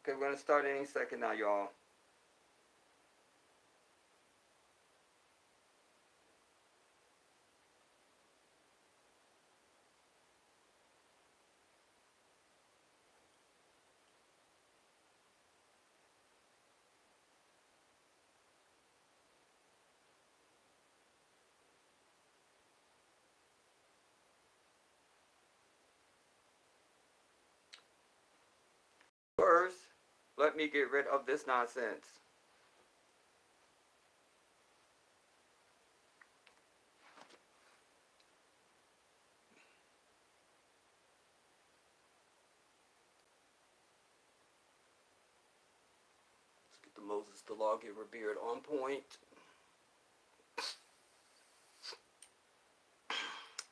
Okay, we're gonna start any second now, y'all. First, let me get rid of this nonsense. Let's get the Moses the lawgiver beard on point.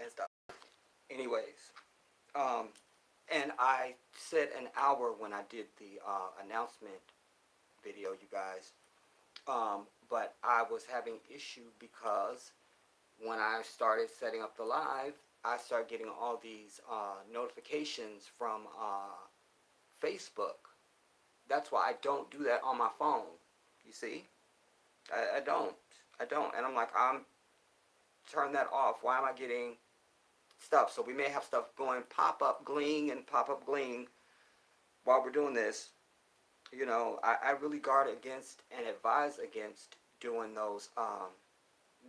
And stuff. Anyways, um, and I said an hour when I did the announcement video, you guys. But I was having issue because when I started setting up the live, I started getting all these notifications from Facebook. That's why I don't do that on my phone. You see, I don't. I don't. And I'm like, I'm turn that off. Why am I getting stuff? So we may have stuff going pop up gling and pop up gling while we're doing this. You know, I really guard against and advise against doing those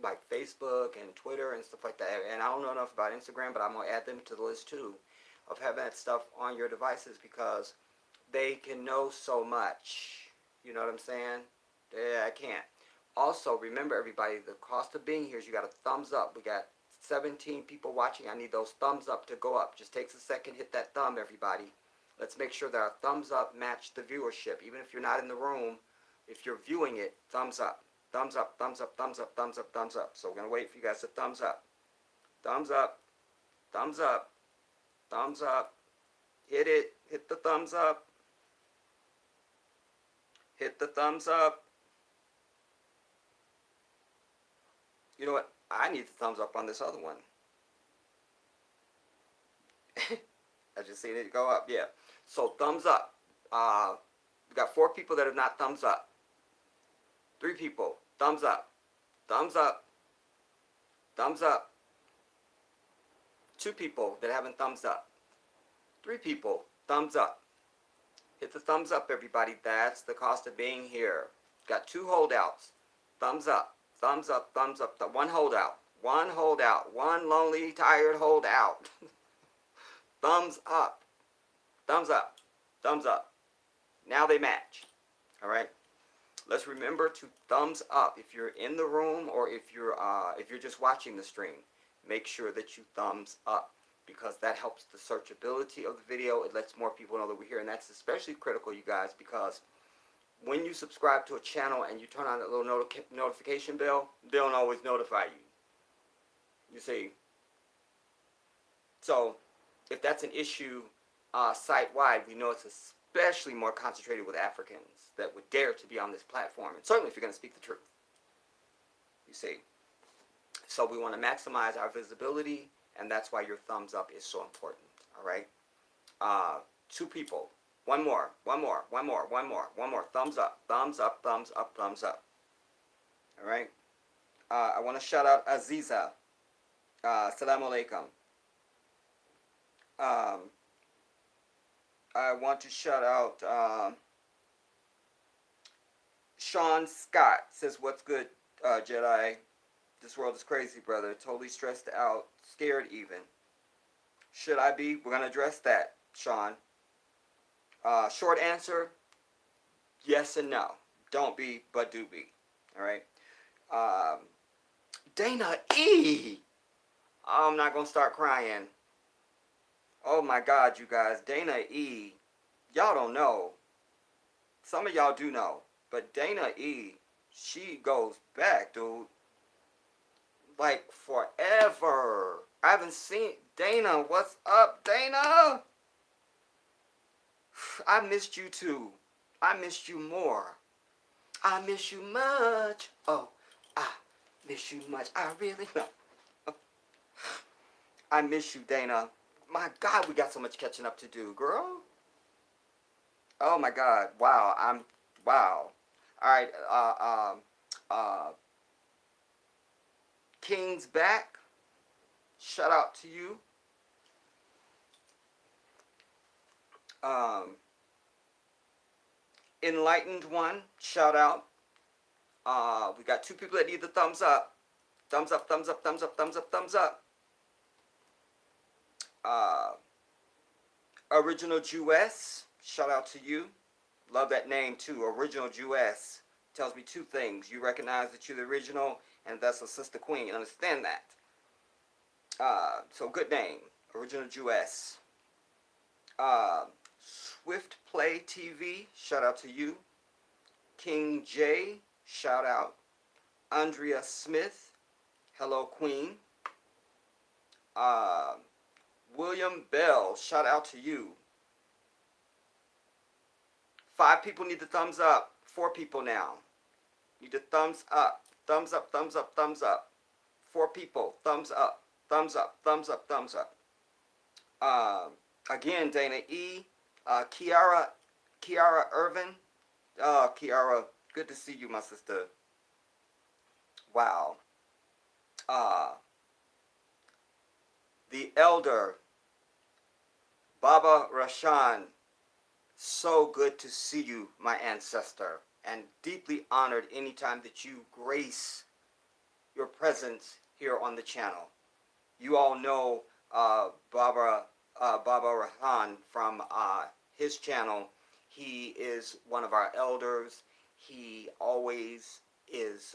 like Facebook and Twitter and stuff like that. And I don't know enough about Instagram, but I'm gonna add them to the list too of having that stuff on your devices because they can know so much. You know what I'm saying? Yeah, I can't. Also, remember everybody, the cost of being here is you got a thumbs up. We got 17 people watching. I need those thumbs up to go up. Just takes a second. Hit that thumb, everybody. Let's make sure that our thumbs up match the viewership. Even if you're not in the room, if you're viewing it, thumbs up. Thumbs up, thumbs up, thumbs up, thumbs up, thumbs up. So we're going to wait for you guys to thumbs up. Thumbs up, thumbs up, thumbs up. Hit it. Hit the thumbs up. Hit the thumbs up. You know what? I need the thumbs up on this other one. I just seen it go up. Yeah. So thumbs up. We got 4 people that have not thumbs up. 3 people. Thumbs up. Thumbs up. Thumbs up. 2 people that haven't thumbs up. 3 people. Thumbs up. Hit the thumbs up, everybody. That's the cost of being here. Got 2 holdouts. Thumbs up. Thumbs up. Thumbs up. One holdout. One holdout. One lonely, tired holdout. Thumbs up. Thumbs up. Thumbs up. Now they match. All right. Let's remember to thumbs up if you're in the room or if you're just watching the stream. Make sure that you thumbs up because that helps the searchability of the video. It lets more people know that we're here, and that's especially critical, you guys, because when you subscribe to a channel and you turn on that little notification bell, they don't always notify you. You see. So if that's an issue site-wide, we know it's especially more concentrated with Africans that would dare to be on this platform, and certainly if you're going to speak the truth. You see. So we want to maximize our visibility, and that's why your thumbs up is so important. All right. 2 people. One more. One more. One more. One more. One more. Thumbs up. Thumbs up. Thumbs up. Thumbs up. All right. I want to shout out Aziza. Assalamu alaikum. Um, I want to shout out Sean Scott. Says, what's good, Jedi? This world is crazy, brother. Totally stressed out. Scared even. Should I be? We're going to address that, Sean. Short answer, yes and no. Don't be, but do be. All right. Dana E. I'm not going to start crying. Oh my God, you guys. Dana E. Y'all don't know. Some of y'all do know. But Dana E. She goes back, dude. Like forever. I haven't seen Dana. What's up, Dana? I missed you too. I missed you more. I miss you much. Oh, I miss you much. I really know. I miss you, Dana. My God, we got so much catching up to do, girl. Oh my God! Wow, wow. All right, King's back. Shout out to you. Um, Enlightened one. Shout out. We got two people that need the thumbs up. Thumbs up, thumbs up, thumbs up, thumbs up, thumbs up. Uh, Original Jewess. Shout out to you. Love that name too. Original Jewess tells me two things. You recognize that you're the original, and that's a sister queen. Understand that. So good name, Original Jewess. Swift Play TV, shout out to you. King J, shout out. Andrea Smith, hello Queen. Uh, William Bell, shout out to you. 5 people need the thumbs up. 4 people now. Need the thumbs up. Thumbs up, thumbs up, thumbs up. 4 people, thumbs up, thumbs up, thumbs up, thumbs up. Again, Dana E. Kiara Irvin. Kiara, good to see you, my sister. Wow. The elder, Baba Rashan. So good to see you, my ancestor, and deeply honored anytime that you grace your presence here on the channel. You all know Baba Rahan from his channel. He is one of our elders. He always is,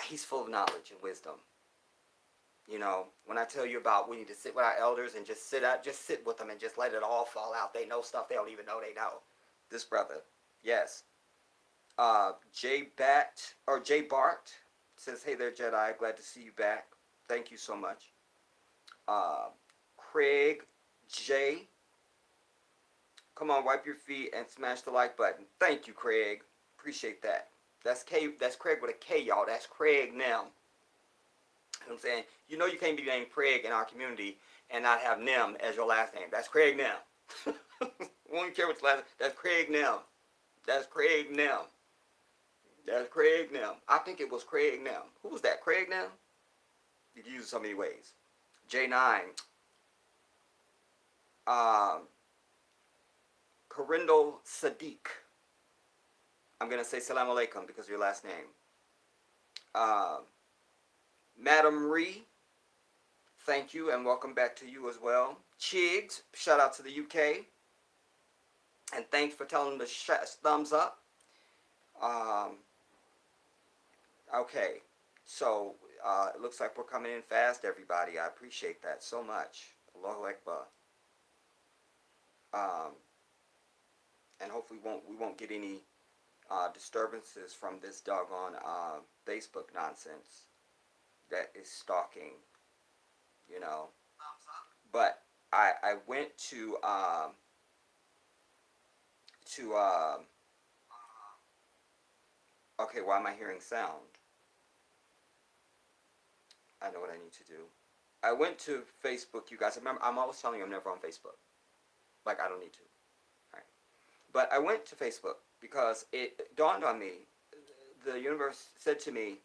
he's full of knowledge and wisdom. You know, when I tell you about we need to sit with our elders and just sit with them and just let it all fall out. They know stuff they don't even know they know. This brother, yes. Jay Bart says, hey there, Jedi. Glad to see you back. Thank you so much. Craig J. Come on, wipe your feet and smash the like button. Thank you, Craig. Appreciate that. That's Craig with a K, y'all. That's Craig now. You know what I'm saying? You know you can't be named Craig in our community and not have Nim as your last name. That's Craig Nim. Won't care what's last name. That's Craig Nim. That's Craig Nim. That's Craig Nim. I think it was Craig Nim. Who was that? Craig Nim? You can use it so many ways. J9. Karindal Sadiq. I'm going to say salam alaikum because of your last name. Madam Ree, thank you and welcome back to you as well. Chigs, shout out to the UK. And thanks for telling them to thumbs up. Okay, so it looks like we're coming in fast, everybody. I appreciate that so much. Allahu Akbar. And hopefully we won't get any disturbances from this doggone Facebook nonsense that is stalking, you know. But I went to okay, why am I hearing sound? I know what I need to do. I went to Facebook, you guys. Remember, I'm always telling you I'm never on Facebook. Like, I don't need to. All right. But I went to Facebook because it dawned on me. The universe said to me,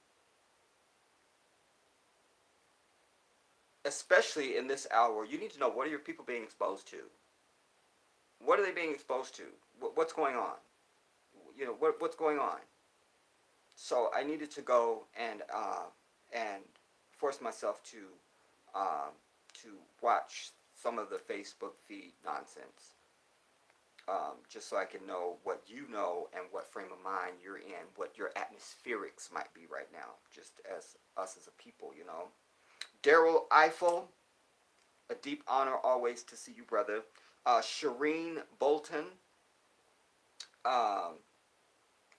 especially in this hour, you need to know, what are your people being exposed to? What are they being exposed to? What's going on? You know, what's going on? So I needed to go and force myself to watch some of the Facebook feed nonsense, just so I can know what you know and what frame of mind you're in, what your atmospherics might be right now, just as us as a people, you know. Daryl Eiffel, a deep honor always to see you, brother. Shireen Bolton,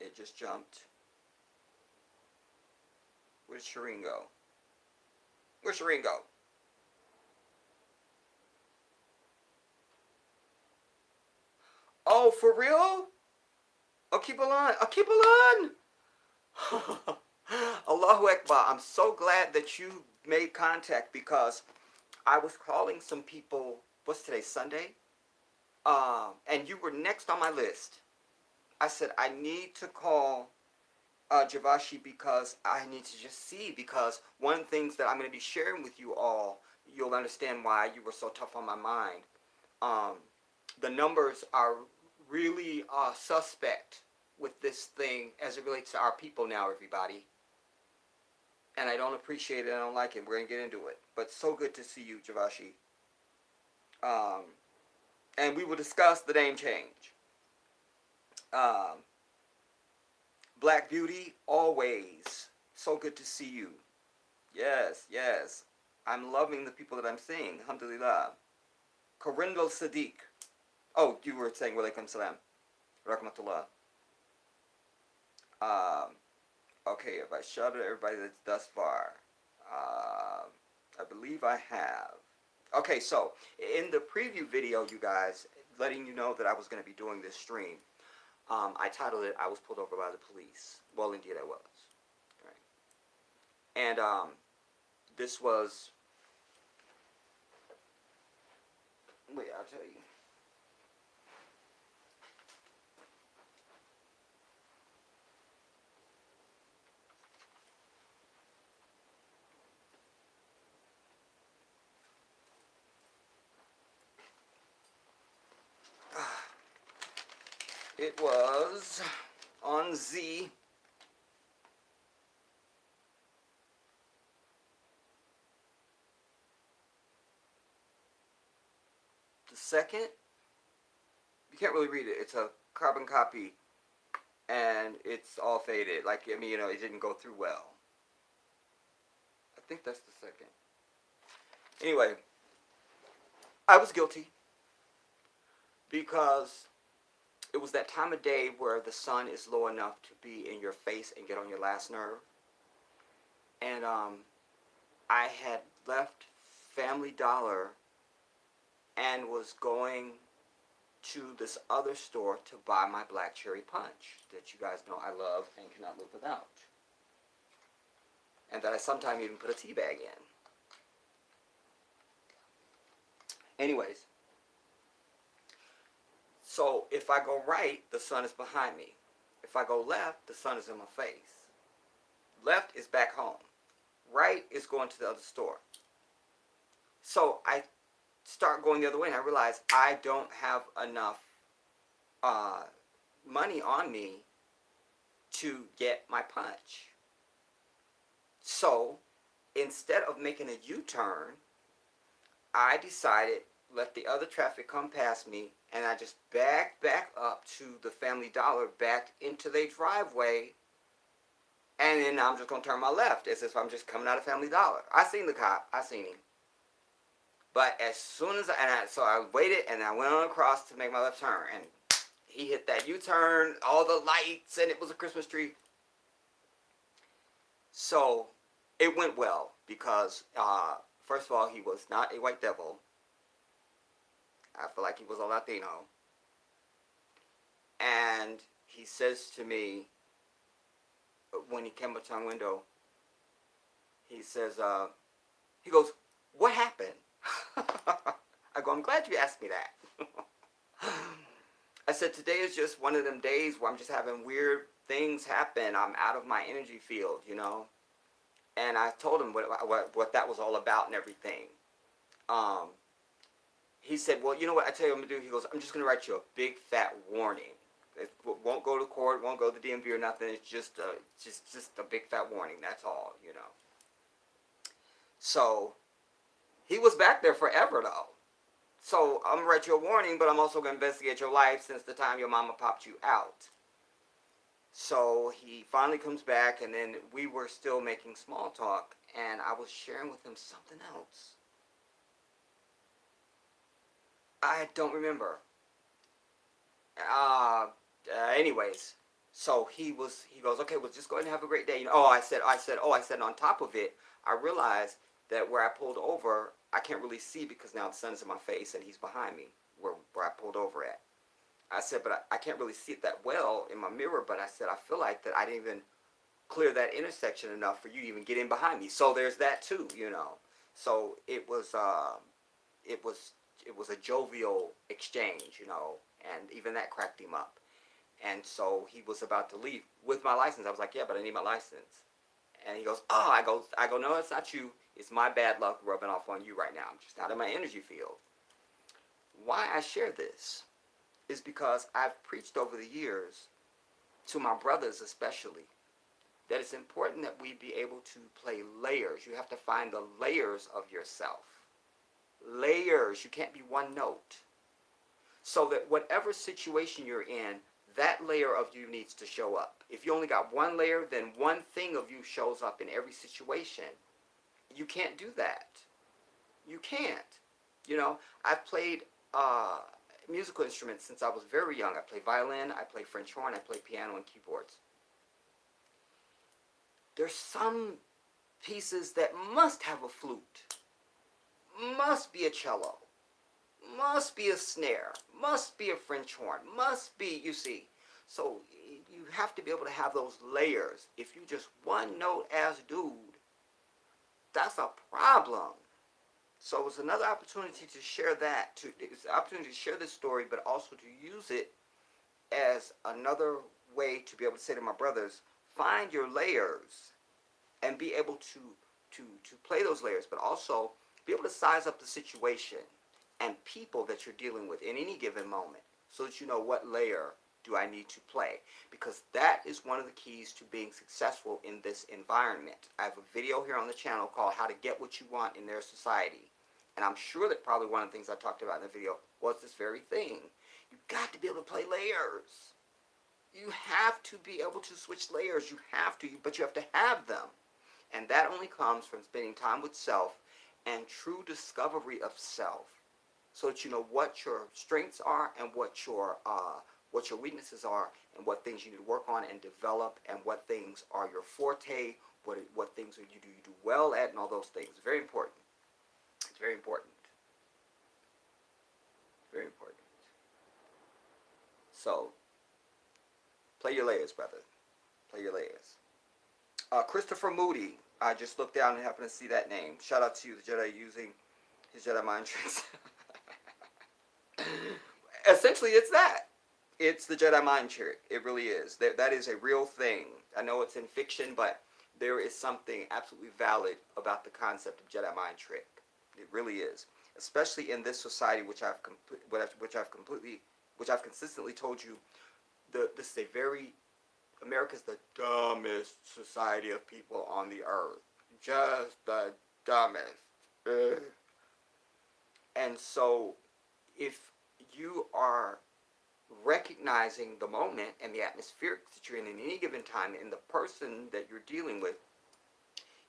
it just jumped. Where'd Shireen go? Where'd Shireen go? Oh, for real? Oh, keep it on. Oh, keep it on. Allahu Akbar. I'm so glad that you made contact because I was calling some people. What's today? Sunday? And you were next on my list. I said, I need to call Javashi because I need to just see. Because one of the things that I'm going to be sharing with you all, you'll understand why you were so tough on my mind. Um, the numbers are really suspect with this thing as it relates to our people now, everybody. And I don't appreciate it. I don't like it. We're going to get into it. But so good to see you, Javashi. Um, and we will discuss the name change. Um, Black Beauty, always. So good to see you. Yes, yes. I'm loving the people that I'm seeing. Alhamdulillah. Corindal Sadiq. Oh, you were saying Walaikum Salam. Rahmatullah. Um, okay, if I shout at everybody that's thus far. I believe I have. Okay, so in the preview video, you guys, letting you know that I was going to be doing this stream, I titled it, I was pulled over by the police. Well, indeed I was. Right. And this was, wait, I'll tell you. It was on Z. The second, you can't really read it. It's a carbon copy, and it's all faded. Like, I mean, you know, it didn't go through well. I think that's the second. Anyway, I was guilty because it was that time of day where the sun is low enough to be in your face and get on your last nerve. And I had left Family Dollar and was going to this other store to buy my black cherry punch that you guys know I love and cannot live without. And that I sometimes even put a tea bag in. Anyways, so if I go right, the sun is behind me. If I go left, the sun is in my face. Left is back home. Right is going to the other store. So I start going the other way and I realize I don't have enough money on me to get my punch. So instead of making a U-turn, I decided let the other traffic come past me, and I just backed back up to the Family Dollar, backed into their driveway, and then I'm just going to turn my left as if I'm just coming out of Family Dollar. I seen the cop. I seen him. But as soon as so I waited, and I went on across to make my left turn, and he hit that U-turn, all the lights, and it was a Christmas tree. So it went well because, first of all, he was not a white devil. I feel like he was a Latino. And he says to me, when he came up to my window, he says, he goes, what happened? I go, I'm glad you asked me that. I said, today is just one of them days where I'm just having weird things happen. I'm out of my energy field, you know. And I told him what that was all about and everything. He said, well, you know what I tell you what I'm going to do? He goes, I'm just going to write you a big fat warning. It won't go to court, won't go to the DMV or nothing. It's just a big fat warning. That's all, you know. So he was back there forever, though. So I'm going to write you a warning, but I'm also going to investigate your life since the time your mama popped you out. So he finally comes back, and then we were still making small talk, and I was sharing with him something else. I don't remember. Anyways, so he goes, okay, well, just go ahead and have a great day. You know, I said, on top of it, I realized that where I pulled over, I can't really see because now the sun is in my face and he's behind me where I pulled over at. I said, but I can't really see it that well in my mirror, but I said, I feel like that I didn't even clear that intersection enough for you to even get in behind me. So there's that too, you know. So it was it was a jovial exchange, you know, and even that cracked him up. And so he was about to leave with my license. I was like, yeah, but I need my license. And he goes, oh, I go, no, it's not you. It's my bad luck rubbing off on you right now. I'm just not in my energy field. Why I share this is because I've preached over the years to my brothers especially that it's important that we be able to play layers. You have to find the layers of yourself. Layers. You can't be one note. So that whatever situation you're in, that layer of you needs to show up. If you only got one layer, then one thing of you shows up in every situation. You can't do that. You can't. You know, I've played musical instruments since I was very young. I play violin, I play French horn, I play piano and keyboards. There's some pieces that must have a flute, must be a cello, must be a snare, must be a French horn, must be, you see. So you have to be able to have those layers. If you just one note as dude, that's a problem. So it's another opportunity to share that. It's an opportunity to share this story, but also to use it as another way to be able to say to my brothers, find your layers and be able to play those layers, but also be able to size up the situation and people that you're dealing with in any given moment so that you know what layer do I need to play, because that is one of the keys to being successful in this environment. I have a video here on the channel called How to Get What You Want in Their Society, and I'm sure that probably one of the things I talked about in the video was this very thing. You've got to be able to play layers. You have to be able to switch layers. You have to, but you have to have them. And that only comes from spending time with self and true discovery of self, so that you know what your strengths are and what your weaknesses are, and what things you need to work on and develop, and what things are your forte, what things you do well at, and all those things. Very important. It's very important. Very important. So, play your layers, brother. Play your layers. Christopher Moody. I just looked down and happened to see that name. Shout out to you, the Jedi, using his Jedi mind tricks. Essentially, it's that. It's the Jedi mind trick. It really is. That is a real thing. I know it's in fiction, but there is something absolutely valid about the concept of Jedi mind trick. It really is, especially in this society, which I've consistently told you. This is a very America's the dumbest society of people on the earth. Just the dumbest. Ugh. And so, if you are recognizing the moment and the atmospheric that you're in any given time in the person that you're dealing with,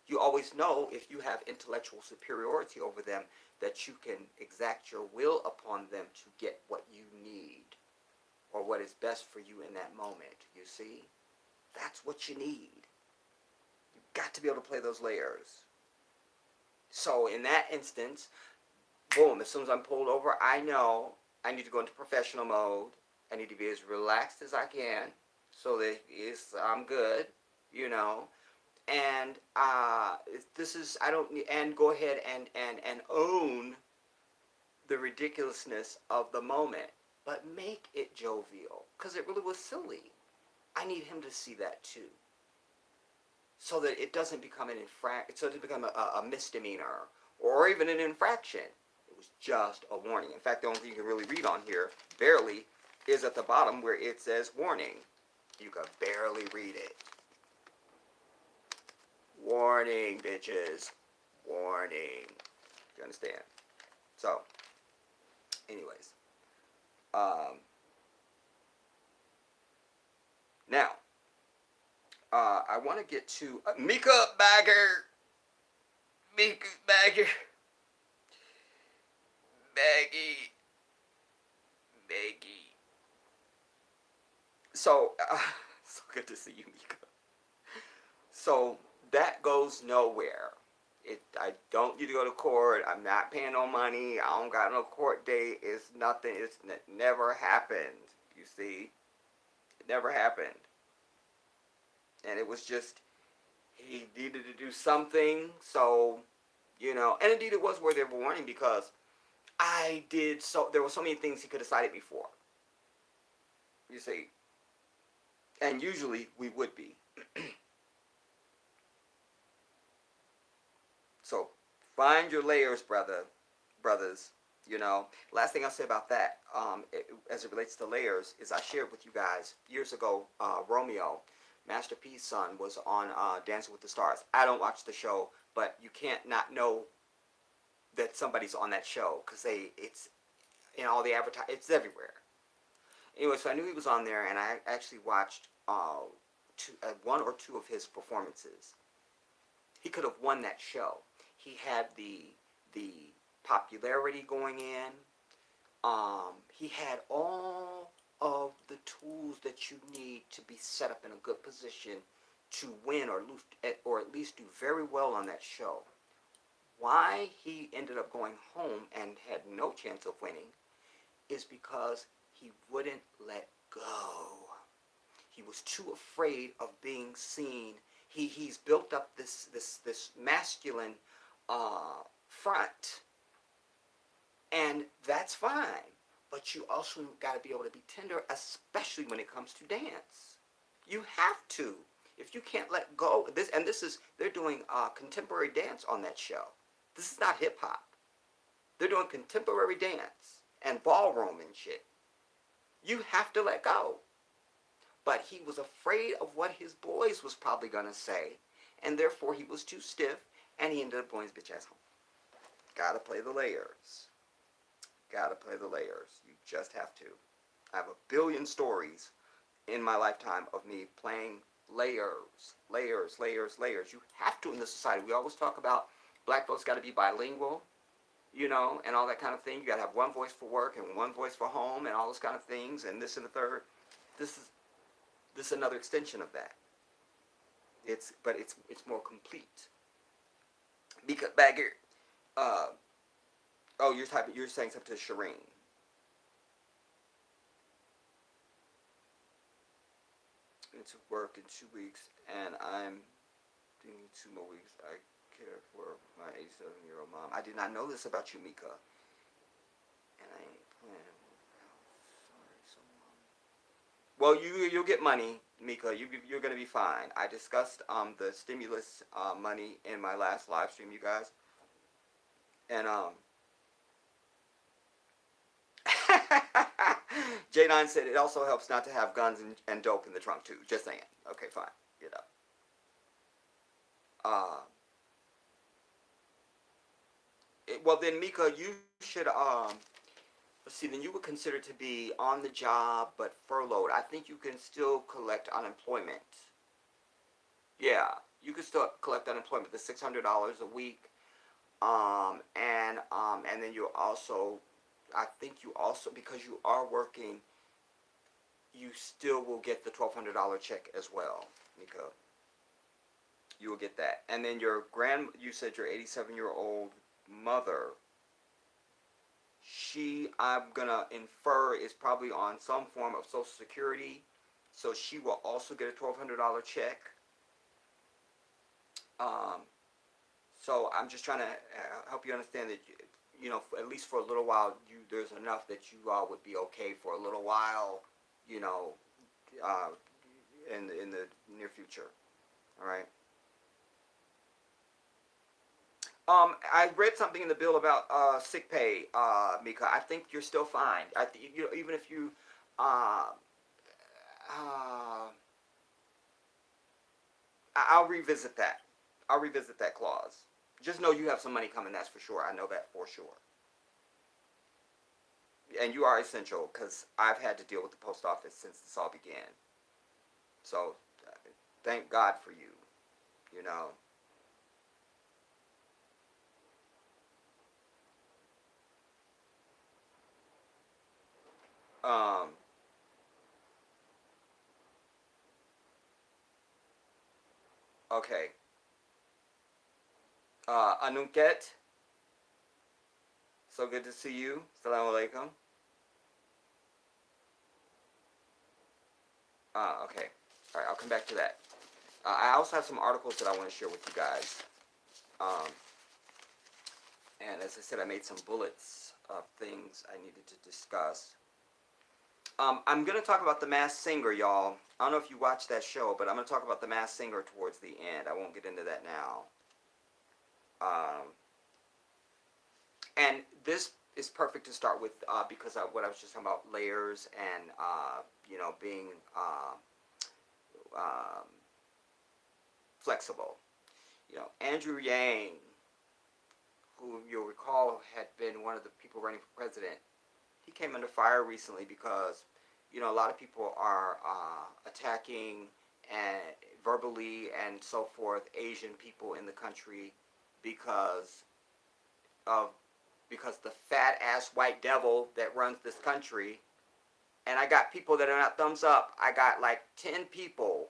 you always know, if you have intellectual superiority over them, that you can exact your will upon them to get what you need or what is best for you in that moment. You see? That's what you need. You've got to be able to play those layers. So in that instance, boom, as soon as I'm pulled over, I know I need to go into professional mode. I need to be as relaxed as I can so that I'm good, you know. And this is, I don't need, and go ahead and own the ridiculousness of the moment, but make it jovial, because it really was silly. I need him to see that too, so that it doesn't become an so it doesn't become a misdemeanor or even an infraction. It was just a warning. In fact, the only thing you can really read on here, barely, is at the bottom where it says warning. You can barely read it. Warning, bitches. Warning. You understand? So, anyways. Now, I want to get to Mika Bagger. Mika Bagger. Baggy. Baggy. So, so good to see you, Mika. So, that goes nowhere. I don't need to go to court. I'm not paying no money. I don't got no court date. It's nothing. It never happened. You see? It never happened. And it was just, he needed to do something. So, you know, and indeed it was worthy of a warning, because There were so many things he could have cited before. You see, and usually we would be. So find your layers, brothers. You know, last thing I'll say about that, as it relates to layers, is I shared with you guys years ago. Romeo, Master P's son, was on Dancing with the Stars. I don't watch the show, but you can't not know that somebody's on that show because it's in all the it's everywhere. Anyway, so I knew he was on there, and I actually watched one or two of his performances. He could have won that show. He had the popularity going in. He had all of the tools that you need to be set up in a good position to win or at least do very well on that show. Why he ended up going home and had no chance of winning is because he wouldn't let go. He was too afraid of being seen. He's built up this masculine front, and that's fine. But you also got to be able to be tender, especially when it comes to dance. You have to. If you can't let go, they're doing contemporary dance on that show. This is not hip hop. They're doing contemporary dance and ballroom and shit. You have to let go. But he was afraid of what his boys was probably going to say, and therefore he was too stiff, and he ended up going his bitch ass home. Gotta play the layers. Gotta play the layers. You just have to. I have a billion stories in my lifetime of me playing layers. You have to in this society. We always talk about black folks got to be bilingual, you know, and all that kind of thing. You got to have one voice for work and one voice for home and all those kind of things, and this and the third. This is another extension of that. It's more complete. Because back here, you're saying something to Shireen. Into work in 2 weeks, and I'm doing 2 more weeks. I care for my 87-year-old mom. I did not know this about you, Mika. And I ain't planning. Sorry, so mom. Well, you'll get money, Mika. You're gonna be fine. I discussed the stimulus money in my last live stream, you guys, and J9 said it also helps not to have guns and dope in the trunk too. Just saying. Okay, fine. You know. Well then, Mika, you should let's see. Then you would consider to be on the job but furloughed. I think you can still collect unemployment. Yeah, you can still collect unemployment. The $600 a week, and then you also, I think you also, because you are working, you still will get the $1,200 check as well, Mika. You will get that. And then you said your 87-year-old mother, I'm going to infer, is probably on some form of Social Security, so she will also get a $1,200 check. So I'm just trying to help you understand that, you know, at least for a little while, there's enough that you would be okay for a little while, you know, in the near future. All right. I read something in the bill about sick pay, Mika. I think you're still fine. I think even if you, I'll revisit that. I'll revisit that clause. Just know you have some money coming. That's for sure. I know that for sure. And you are essential because I've had to deal with the post office since this all began. So, thank God for you. You know. Um, okay. Anunket, so good to see you. Assalamu alaikum. Okay. All right, I'll come back to that. I also have some articles that I want to share with you guys. And as I said, I made some bullets of things I needed to discuss. I'm going to talk about The Masked Singer, y'all. I don't know if you watched that show, but I'm going to talk about The Masked Singer towards the end. I won't get into that now. And this is perfect to start with because of what I was just talking about, layers and, being um, flexible. Andrew Yang, who you'll recall had been one of the people running for president, he came under fire recently because, a lot of people are attacking and verbally and so forth Asian people in the country because of the fat ass white devil that runs this country. And I got people that are not thumbs up. I got like 10 people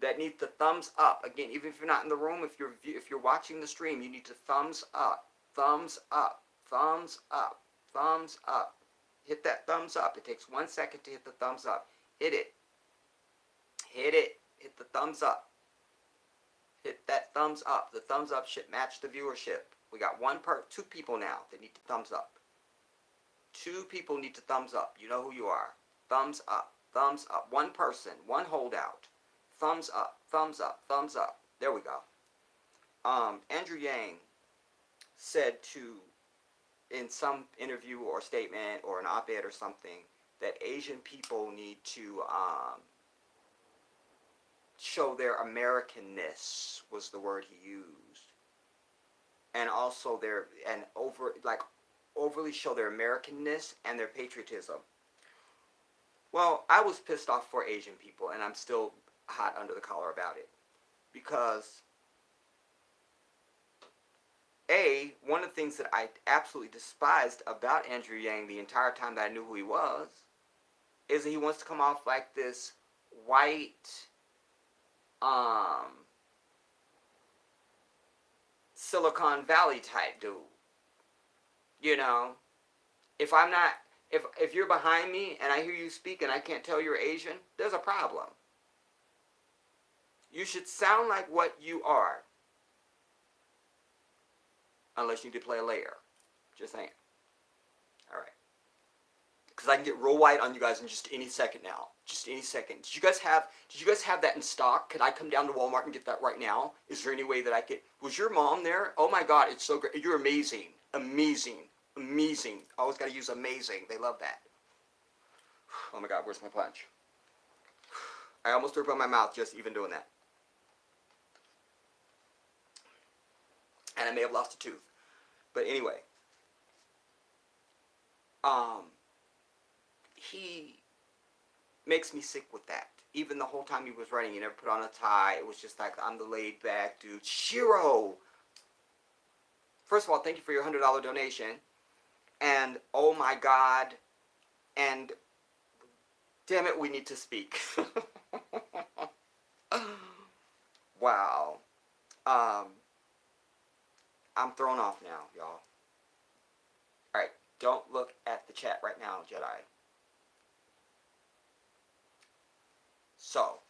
that need the thumbs up. Again, even if you're not in the room, if you're watching the stream, you need to thumbs up, thumbs up, thumbs up, thumbs up. Hit that thumbs up. It takes 1 second to hit the thumbs up. Hit it. Hit it. Hit the thumbs up. Hit that thumbs up. The thumbs up should match the viewership. We got 2 people now that need to thumbs up. 2 people need to thumbs up. You know who you are. Thumbs up. Thumbs up. 1 person. 1 holdout. Thumbs up. Thumbs up. Thumbs up. There we go. Andrew Yang said in some interview or statement or an op-ed or something, that Asian people need to show their Americanness, was the word he used, and also overly show their Americanness and their patriotism. Well, I was pissed off for Asian people, and I'm still hot under the collar about it, because one of the things that I absolutely despised about Andrew Yang the entire time that I knew who he was is that he wants to come off like this white, Silicon Valley type dude. If you're behind me and I hear you speak and I can't tell you're Asian, there's a problem. You should sound like what you are. Unless you need to play a layer. Just saying. Alright. Because I can get real white on you guys in just any second now. Just any second. Did you guys have that in stock? Could I come down to Walmart and get that right now? Is there any way that I could? Was your mom there? Oh my God, it's so great. You're amazing. Amazing. Amazing. Always got to use amazing. They love that. Oh my God, where's my punch? I almost threw up in my mouth just even doing that. And I may have lost a tooth. But anyway. He makes me sick with that. Even the whole time he was running, he never put on a tie. It was just like, I'm the laid back dude. Shiro! First of all, thank you for your $100 donation. And, oh my God. And, damn it, we need to speak. Wow. I'm thrown off now, y'all. Alright, don't look at the chat right now, Jedi. So,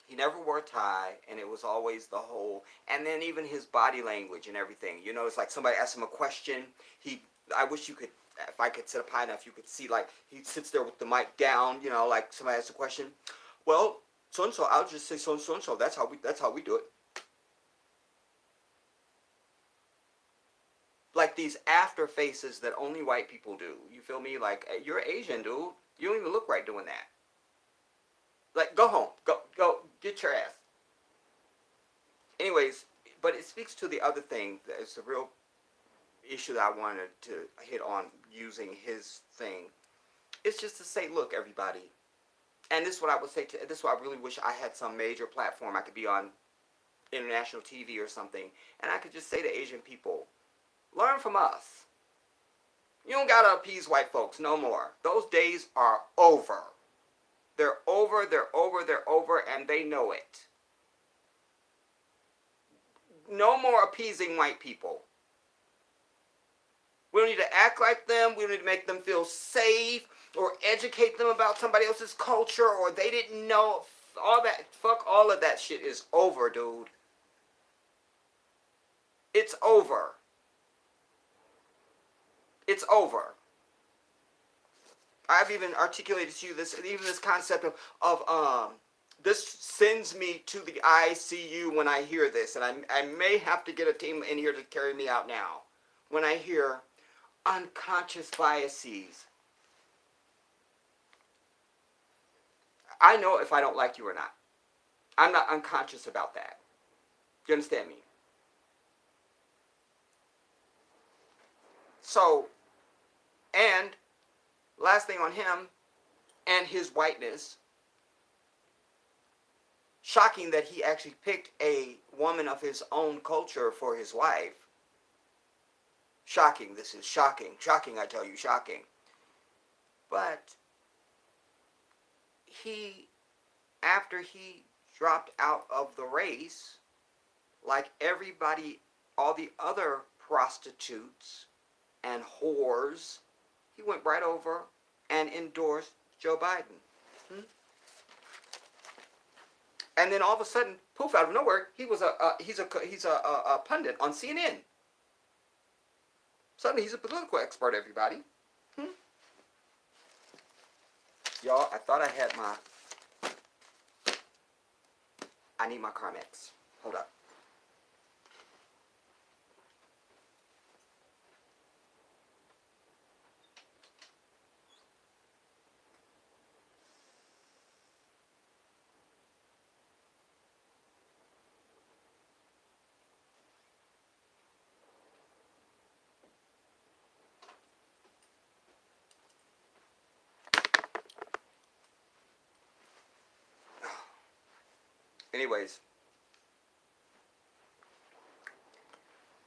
he never wore a tie, and it was always the whole, and then even his body language and everything. It's like somebody asked him a question, I wish you could, if I could sit up high enough, you could see, like, he sits there with the mic down, like somebody asks a question. Well, so-and-so, I'll just say so-and-so, that's how we do it. Like these after faces that only white people do. You feel me? Like, hey, you're Asian, dude. You don't even look right doing that. Like, go home. Go, get your ass. Anyways, but it speaks to the other thing. It's a real issue that I wanted to hit on using his thing. It's just to say, look, everybody. And this is what I would say this is what I really wish I had some major platform I could be on international TV or something. And I could just say to Asian people, learn from us. You don't gotta appease white folks no more. Those days are over. They're over, and they know it. No more appeasing white people. We don't need to act like them. We don't need to make them feel safe or educate them about somebody else's culture or they didn't know. All that, fuck all of that shit is over, dude. It's over. It's over. I've even articulated to you this concept of this sends me to the ICU when I hear this, and I may have to get a team in here to carry me out now. When I hear unconscious biases, I know if I don't like you or not. I'm not unconscious about that. Do you understand me? So, and last thing on him and his whiteness, shocking that he actually picked a woman of his own culture for his wife. Shocking. This is shocking. Shocking, I tell you, shocking. But after he dropped out of the race, like everybody, all the other prostitutes and whores, he went right over and endorsed Joe Biden. And then all of a sudden, poof, out of nowhere, he's a pundit on CNN. Suddenly, he's a political expert. Everybody, y'all. I thought I had my. I need my Carmex. Hold up. Anyways,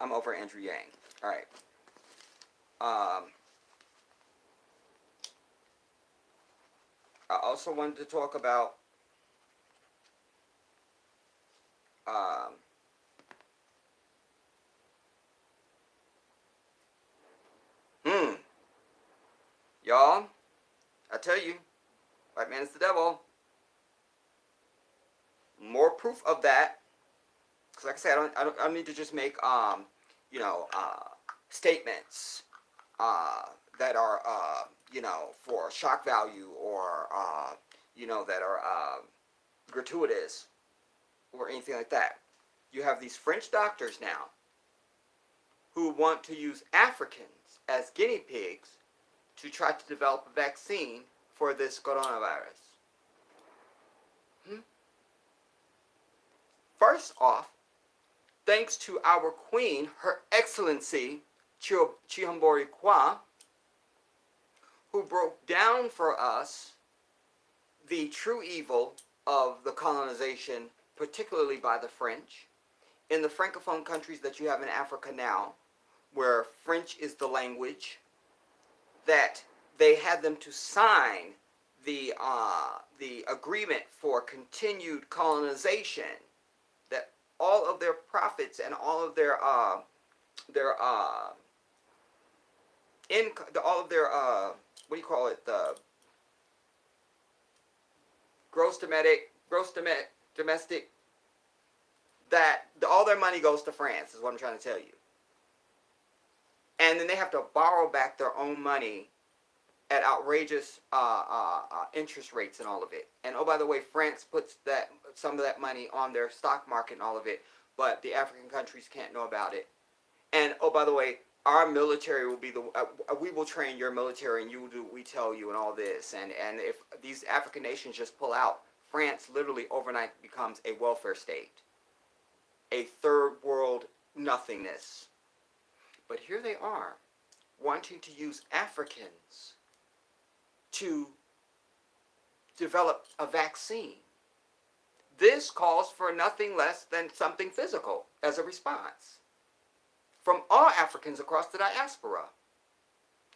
I'm over Andrew Yang. All right. I also wanted to talk about y'all. I tell you, white man is the devil. More proof of that. Because like I said, I don't need to just make statements that are for shock value or that are gratuitous or anything like that. You have these French doctors now who want to use Africans as guinea pigs to try to develop a vaccine for this coronavirus. First off, thanks to our queen, Her Excellency Chihambori Kwa, who broke down for us the true evil of the colonization, particularly by the French, in the Francophone countries that you have in Africa now, where French is the language, that they had them to sign the agreement for continued colonization, that all of their profits and all of their the gross domestic, that all their money goes to France is what I'm trying to tell you. And then they have to borrow back their own money at outrageous interest rates and all of it. And oh, by the way, France puts some of that money on their stock market and all of it, but the African countries can't know about it. And oh, by the way, our military will be we will train your military and you will do what we tell you and all this. And if these African nations just pull out, France literally overnight becomes a welfare state, a third world nothingness. But here they are, wanting to use Africans to develop a vaccine. This calls for nothing less than something physical as a response from all Africans across the diaspora.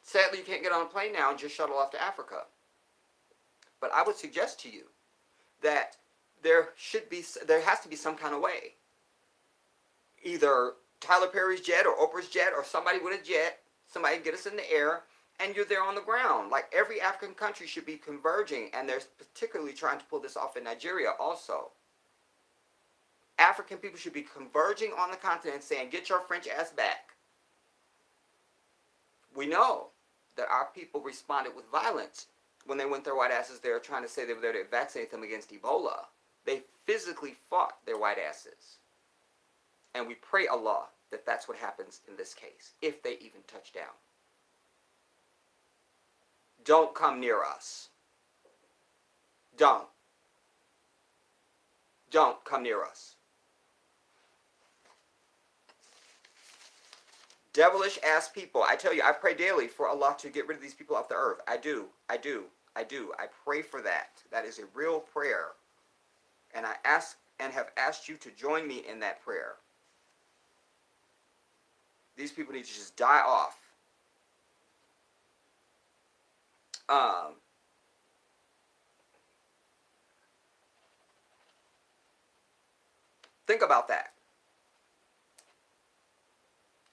Sadly, you can't get on a plane now and just shuttle off to Africa. But I would suggest to you that there has to be some kind of way. Either Tyler Perry's jet or Oprah's jet or somebody with a jet, somebody get us in the air, and you're there on the ground. Like every African country should be converging, and they're particularly trying to pull this off in Nigeria also. African people should be converging on the continent saying, get your French ass back. We know that our people responded with violence when they went their white asses there trying to say they were there to vaccinate them against Ebola. They physically fought their white asses. And we pray Allah that that's what happens in this case, if they even touch down. Don't come near us. Don't. Don't come near us. Devilish ass people. I tell you, I pray daily for Allah to get rid of these people off the earth. I do. I pray for that. That is a real prayer. And I ask and have asked you to join me in that prayer. These people need to just die off. Think about that.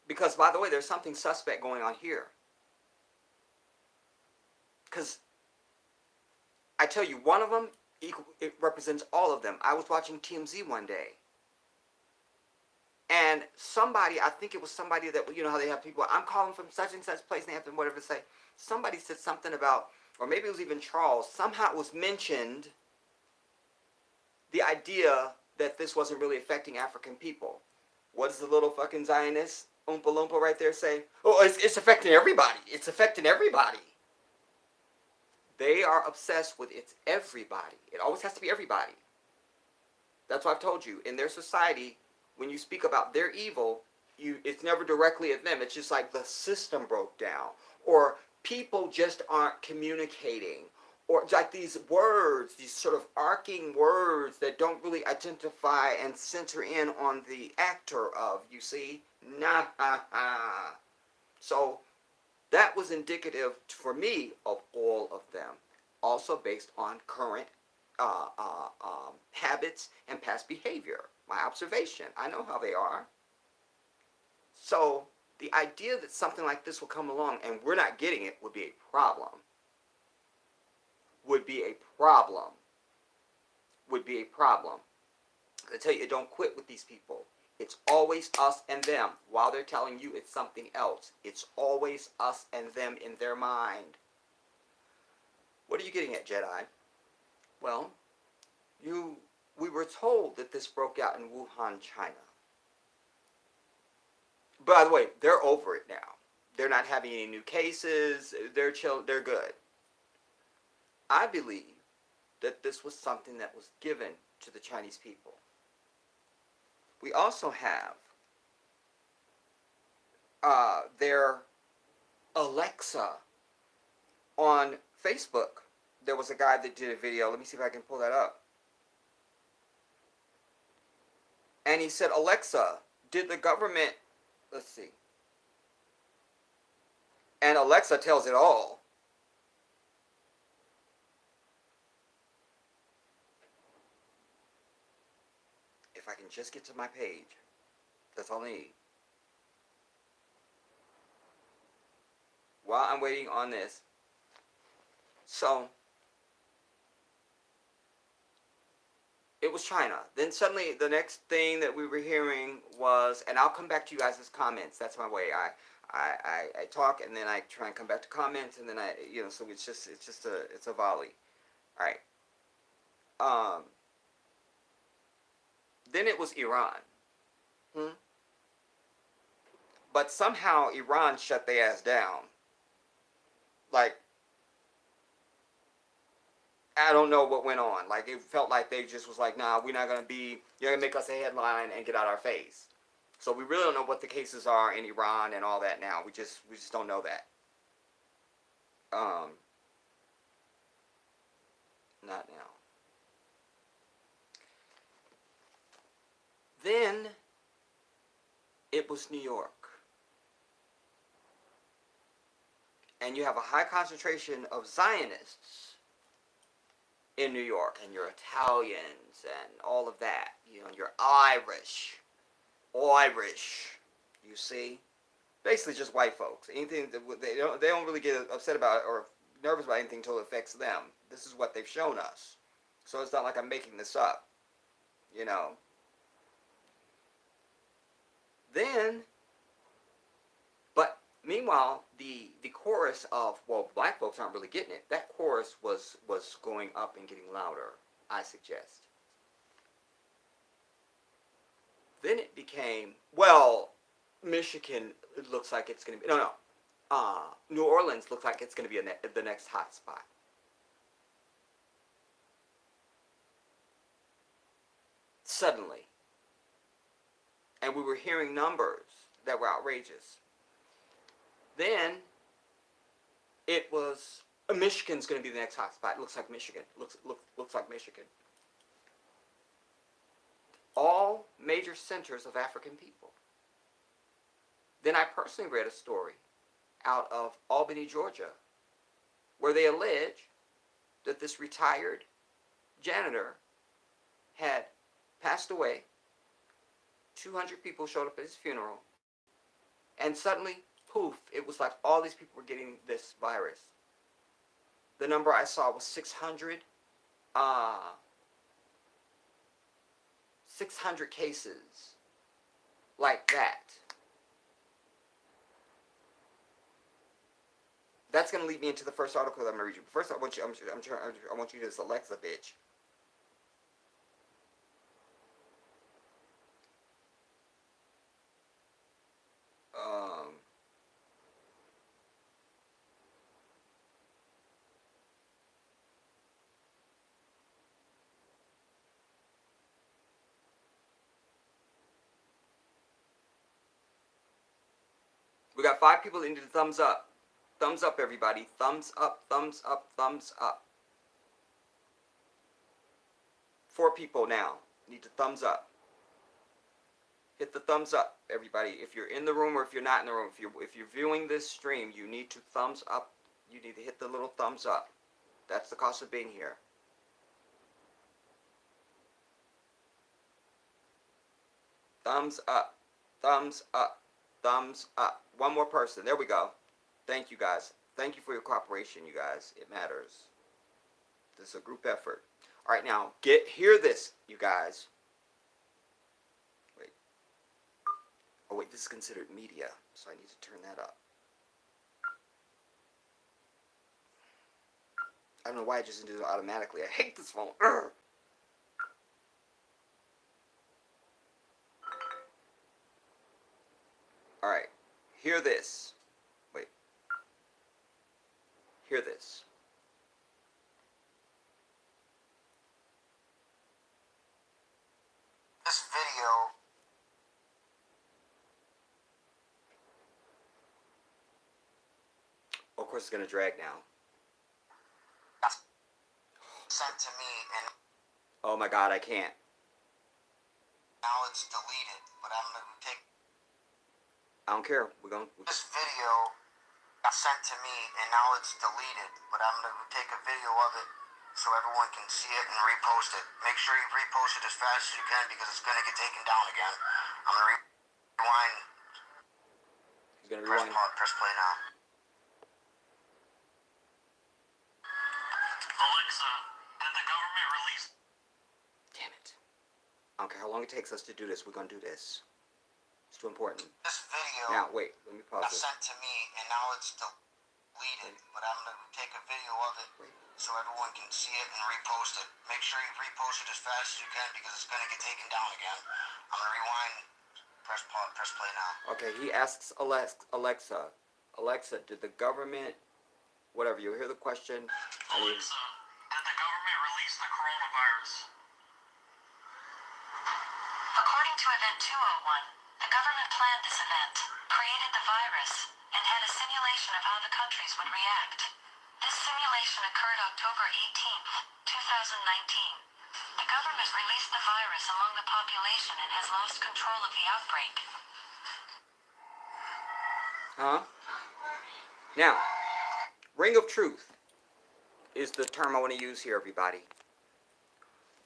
Because, by the way, there's something suspect going on here. Because I tell you, one of them, it represents all of them. I was watching TMZ one day. And somebody, I think it was somebody that, you know how they have people, I'm calling from such and such place, and they have to whatever to say. Somebody said something about, or maybe it was even Charles, somehow it was mentioned the idea that this wasn't really affecting African people. What does the little fucking Zionist Oompa Loompa right there say? Oh, it's affecting everybody. It's affecting everybody. They are obsessed with it's everybody. It always has to be everybody. That's what I've told you. In their society, when you speak about their evil, it's never directly at them. It's just like the system broke down. Or people just aren't communicating. Or like these words, these sort of arcing words that don't really identify and center in on the actor of, you see? Nah. So that was indicative for me of all of them. Also based on current habits and past behavior. My observation. I know how they are. So the idea that something like this will come along and we're not getting it would be a problem. Would be a problem. I tell you, don't quit with these people. It's always us and them. While they're telling you it's something else, it's always us and them in their mind. What are you getting at, Jedi? Well, we were told that this broke out in Wuhan, China. By the way, they're over it now. They're not having any new cases. They're chill. They're good. I believe that this was something that was given to the Chinese people. We also have their Alexa on Facebook. There was a guy that did a video. Let me see if I can pull that up. And he said, Alexa, did the government... Let's see. And Alexa tells it all. If I can just get to my page. That's all I need. While I'm waiting on this. So, it was China. Then suddenly the next thing that we were hearing was, and I'll come back to you guys' comments. That's my way. I talk and then I try and come back to comments and then so it's a volley. All right. Then it was Iran. But somehow Iran shut their ass down. Like, I don't know what went on. Like, it felt like they just was like, nah, we're not going to be, you're going to make us a headline and get out our face. So we really don't know what the cases are in Iran and all that now. We just don't know that. Not now. Then it was New York. And you have a high concentration of Zionists in New York, and your Italians and all of that. You're Irish, you see? Basically just white folks. Anything that they don't really get upset about or nervous about anything until it affects them. This is what they've shown us. So it's not like I'm making this up, Then, but Meanwhile, the chorus of, well, black folks aren't really getting it. That chorus was going up and getting louder, I suggest. Then it became, well, Michigan looks like it's going to be, no, New Orleans looks like it's going to be the next hot spot. Suddenly. And we were hearing numbers that were outrageous. Then it was, Michigan's going to be the next hot spot. It looks like Michigan. Looks like Michigan. All major centers of African people. Then I personally read a story out of Albany, Georgia, where they allege that this retired janitor had passed away. 200 people showed up at his funeral. And suddenly, poof, it was like all these people were getting this virus. The number I saw was 600 cases like that. That's going to lead me into the first article that I'm going to read you. First, I want you to this Alexa bitch. We got 5 people that need a thumbs up. Thumbs up, everybody. Thumbs up, thumbs up, thumbs up. 4 people now need to thumbs up. Hit the thumbs up, everybody. If you're in the room or if you're not in the room, if you're viewing this stream, you need to thumbs up. You need to hit the little thumbs up. That's the cost of being here. Thumbs up. Thumbs up. Thumbs up. One more person. There we go. Thank you, guys. Thank you for your cooperation, you guys. It matters. This is a group effort. All right, now, hear this, you guys. Wait. Oh, wait, this is considered media, so I need to turn that up. I don't know why I just didn't do it automatically. I hate this phone. Urgh. All right. Hear this. Wait. Hear this. This video. Of course, it's going to drag now. Sent to me and. Oh my God, I can't. Now it's deleted, but I'm going to take. I don't care. This video got sent to me and now it's deleted, but I'm going to take a video of it so everyone can see it and repost it. Make sure you repost it as fast as you can because it's going to get taken down again. I'm going to rewind. He's going to rewind. Press play now. Alexa, did the government release... Damn it. I don't care how long it takes us to do this. We're going to do this. It's too important. This video Now, wait. Let me pause got this. sent to me and now it's deleted, but I'm going to take a video of it so everyone can see it and repost it. Make sure you repost it as fast as you can because it's going to get taken down again. I'm going to rewind. Press play now. Okay, he asks Alexa, did the government, whatever, you hear the question? Alexa, did the government release the coronavirus? According to Event 201, the government planned this event, created the virus, and had a simulation of how the countries would react. This simulation occurred October 18th, 2019. The government released the virus among the population and has lost control of the outbreak. Huh? Now, ring of truth is the term I want to use here, everybody.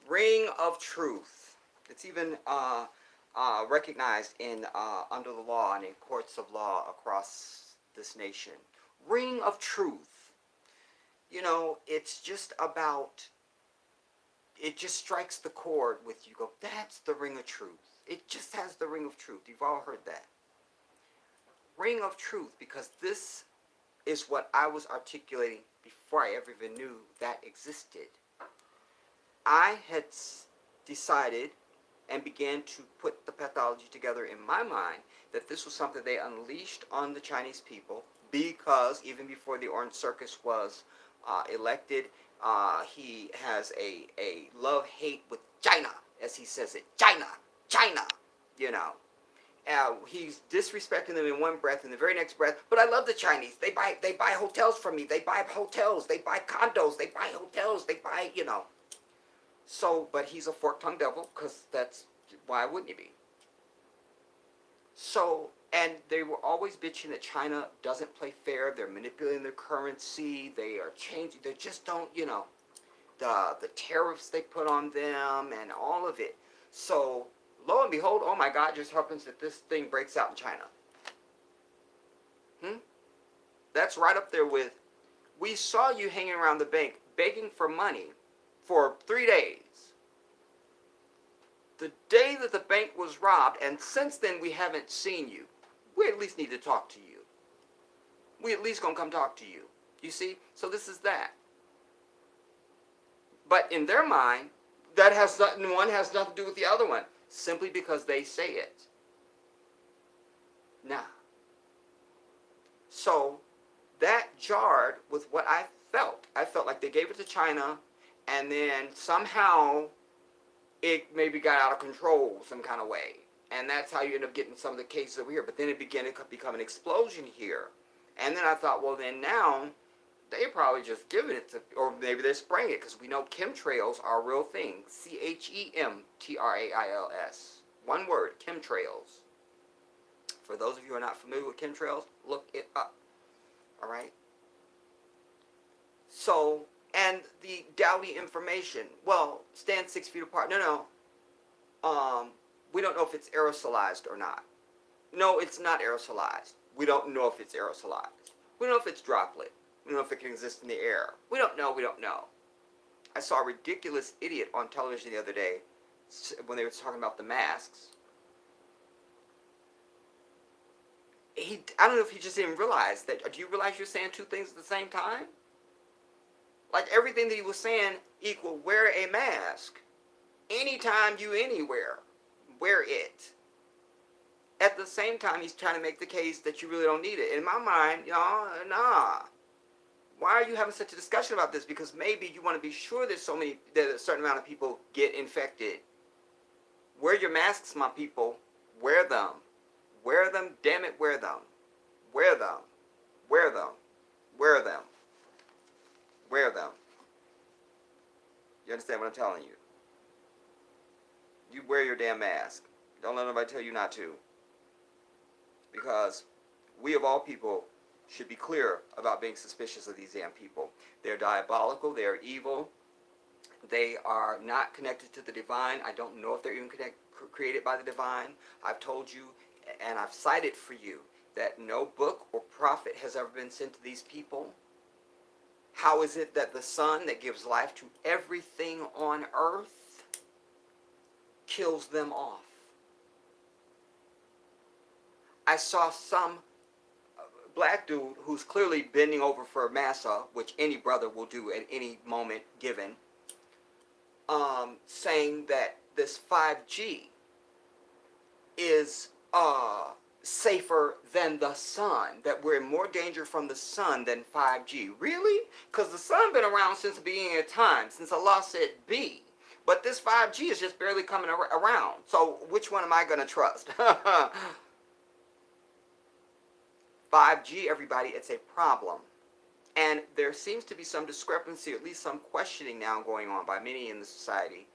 Ring of truth. It's even recognized in under the law and in courts of law across this nation. Ring of truth. You know, it's just about, it just strikes the chord with you. Go, that's the ring of truth. It just has the ring of truth. You've all heard that. ring of truth, because this is what I was articulating before I ever even knew that existed. I had decided and began to put the pathology together in my mind that this was something they unleashed on the Chinese people, because even before the Orange Circus was elected, he has a love-hate with China, as he says it. China, China, you know. He's disrespecting them in one breath, in the very next breath. But I love the Chinese. They buy hotels from me. They buy hotels. They buy condos. They buy hotels. They buy, you know. So, but he's a fork-tongued devil, because that's, why wouldn't he be? So, and they were always bitching that China doesn't play fair. They're manipulating their currency. They are changing. They just don't, you know, the tariffs they put on them and all of it. So, lo and behold, oh my God, just happens that this thing breaks out in China. That's right up there with, we saw you hanging around the bank begging for money for 3 days. The day that the bank was robbed, and since then we haven't seen you, we at least need to talk to you. We at least gonna come talk to you. You see? So this is that. But in their mind, that has nothing, one has nothing to do with the other one, simply because they say it. Now, so that jarred with what I felt. I felt like they gave it to China, and then somehow it maybe got out of control some kind of way. And that's how you end up getting some of the cases over here. But then it began to become an explosion here. And then I thought, well, then now they probably just giving it to, or maybe they're spraying it, because we know chemtrails are a real thing. CHEMTRAILS. One word, chemtrails. For those of you who are not familiar with chemtrails, look it up. All right? So, and the dowdy information. Well, stand 6 feet apart. No. We don't know if it's aerosolized or not. No, it's not aerosolized. We don't know if it's aerosolized. We don't know if it's droplet. We don't know if it can exist in the air. We don't know. I saw a ridiculous idiot on television the other day when they were talking about the masks. I don't know if he just didn't realize that. Do you realize you're saying two things at the same time? Like, everything that he was saying equal wear a mask. Anytime you anywhere, wear it. At the same time, he's trying to make the case that you really don't need it. In my mind, nah. Why are you having such a discussion about this? Because maybe you want to be sure that a certain amount of people get infected. Wear your masks, my people. Wear them. Wear them, damn it, wear them. Wear them. Wear them. Wear them. Wear them. You understand what I'm telling you? You wear your damn mask. Don't let nobody tell you not to. Because we of all people should be clear about being suspicious of these damn people. They're diabolical. They are evil. They are not connected to the divine. I don't know if they're even created by the divine. I've told you, and I've cited for you, that no book or prophet has ever been sent to these people. How is it that the sun that gives life to everything on earth kills them off? I saw some black dude who's clearly bending over for massa, which any brother will do at any moment given, saying that this 5G is safer than the sun, that we're in more danger from the sun than 5G. Really? Because the sun been around since the beginning of time, since Allah said be. But this 5G is just barely coming around. So which one am I going to trust? 5G, everybody, it's a problem. And there seems to be some discrepancy, or at least some questioning now going on by many in the society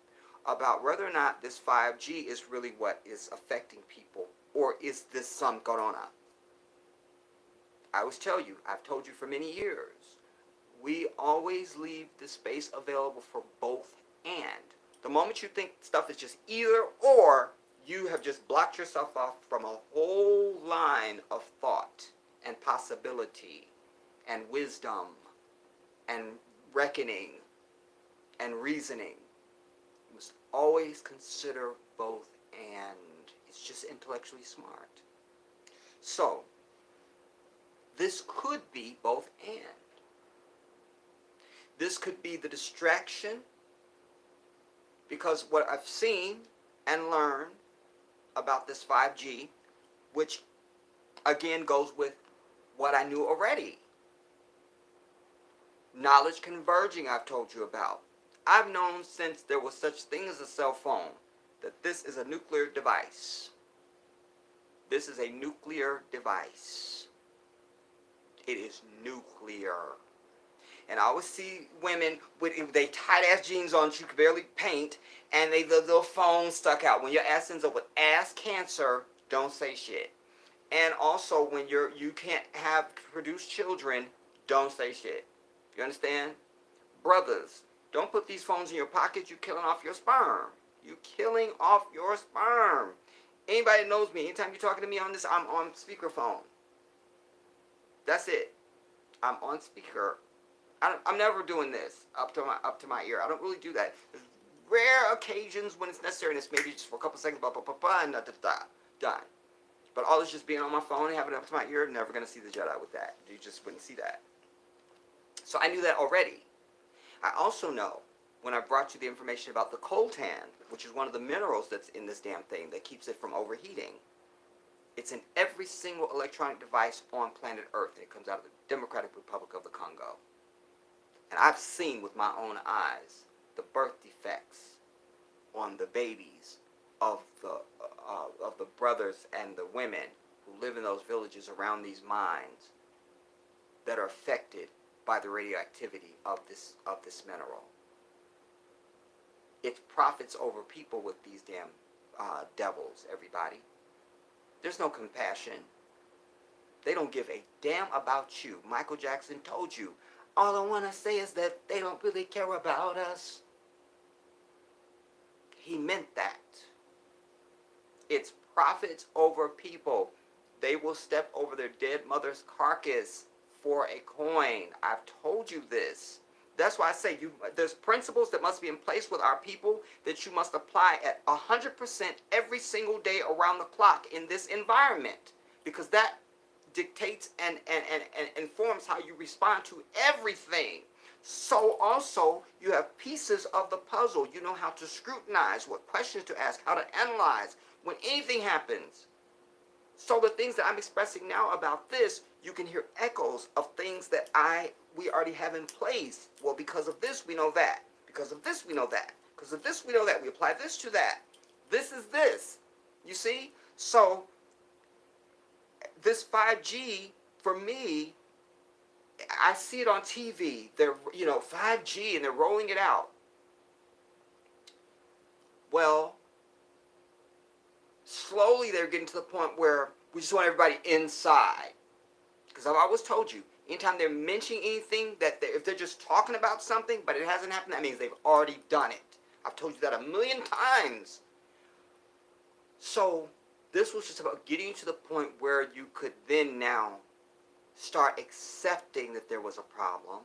about whether or not this 5G is really what is affecting people, or is this some corona? I always tell you, I've told you for many years, we always leave the space available for both and. The moment you think stuff is just either or, you have just blocked yourself off from a whole line of thought and possibility and wisdom and reckoning and reasoning. You must always consider both and. It's just intellectually smart. So, This could be both and. This could be the distraction, because what I've seen and learned about this 5G, which again goes with what I knew already. Knowledge converging, I've told you about. I've known since there was such thing as a cell phone that this is a nuclear device. This is a nuclear device. It is nuclear. And I always see women with they tight ass jeans on, you can barely paint, and the little phone stuck out. When your ass ends up with ass cancer, don't say shit. And also, when you can't produce children, don't say shit. You understand? Brothers, don't put these phones in your pocket. You're killing off your sperm. You're killing off your sperm. Anybody that knows me, anytime you're talking to me on this, I'm on speakerphone. That's it. I'm on speaker. I'm never doing this up to my ear. I don't really do that. There's rare occasions when it's necessary, and it's maybe just for a couple seconds, blah, blah, blah, blah, and done. But all this just being on my phone and having it up to my ear, never going to see the Jedi with that. You just wouldn't see that. So I knew that already. I also know, when I brought you the information about the coltan, which is one of the minerals that's in this damn thing that keeps it from overheating. It's in every single electronic device on planet Earth. It comes out of the Democratic Republic of the Congo. And I've seen with my own eyes the birth defects on the babies of the brothers and the women who live in those villages around these mines that are affected by the radioactivity of this mineral. It profits over people with these damn devils, everybody. There's no compassion. They don't give a damn about you. Michael Jackson told you, all I want to say is that they don't really care about us. He meant that. It's profits over people. They will step over their dead mother's carcass for a coin. I've told you this. That's why I say there's principles that must be in place with our people that you must apply at 100% every single day around the clock in this environment. Because that dictates and informs how you respond to everything. So also, you have pieces of the puzzle. You know how to scrutinize, what questions to ask, how to analyze when anything happens. So the things that I'm expressing now about this, you can hear echoes of things that we already have in place. Well, because of this, we know that. Because of this, we know that. Because of this, we know that. We apply this to that. This is this. You see? So this 5G, for me, I see it on TV. They're, 5G, and they're rolling it out. Well, slowly they're getting to the point where we just want everybody inside. Because I've always told you, anytime they're mentioning anything, if they're just talking about something, but it hasn't happened, that means they've already done it. I've told you that 1,000,000 times. So this was just about getting to the point where you could then now start accepting that there was a problem.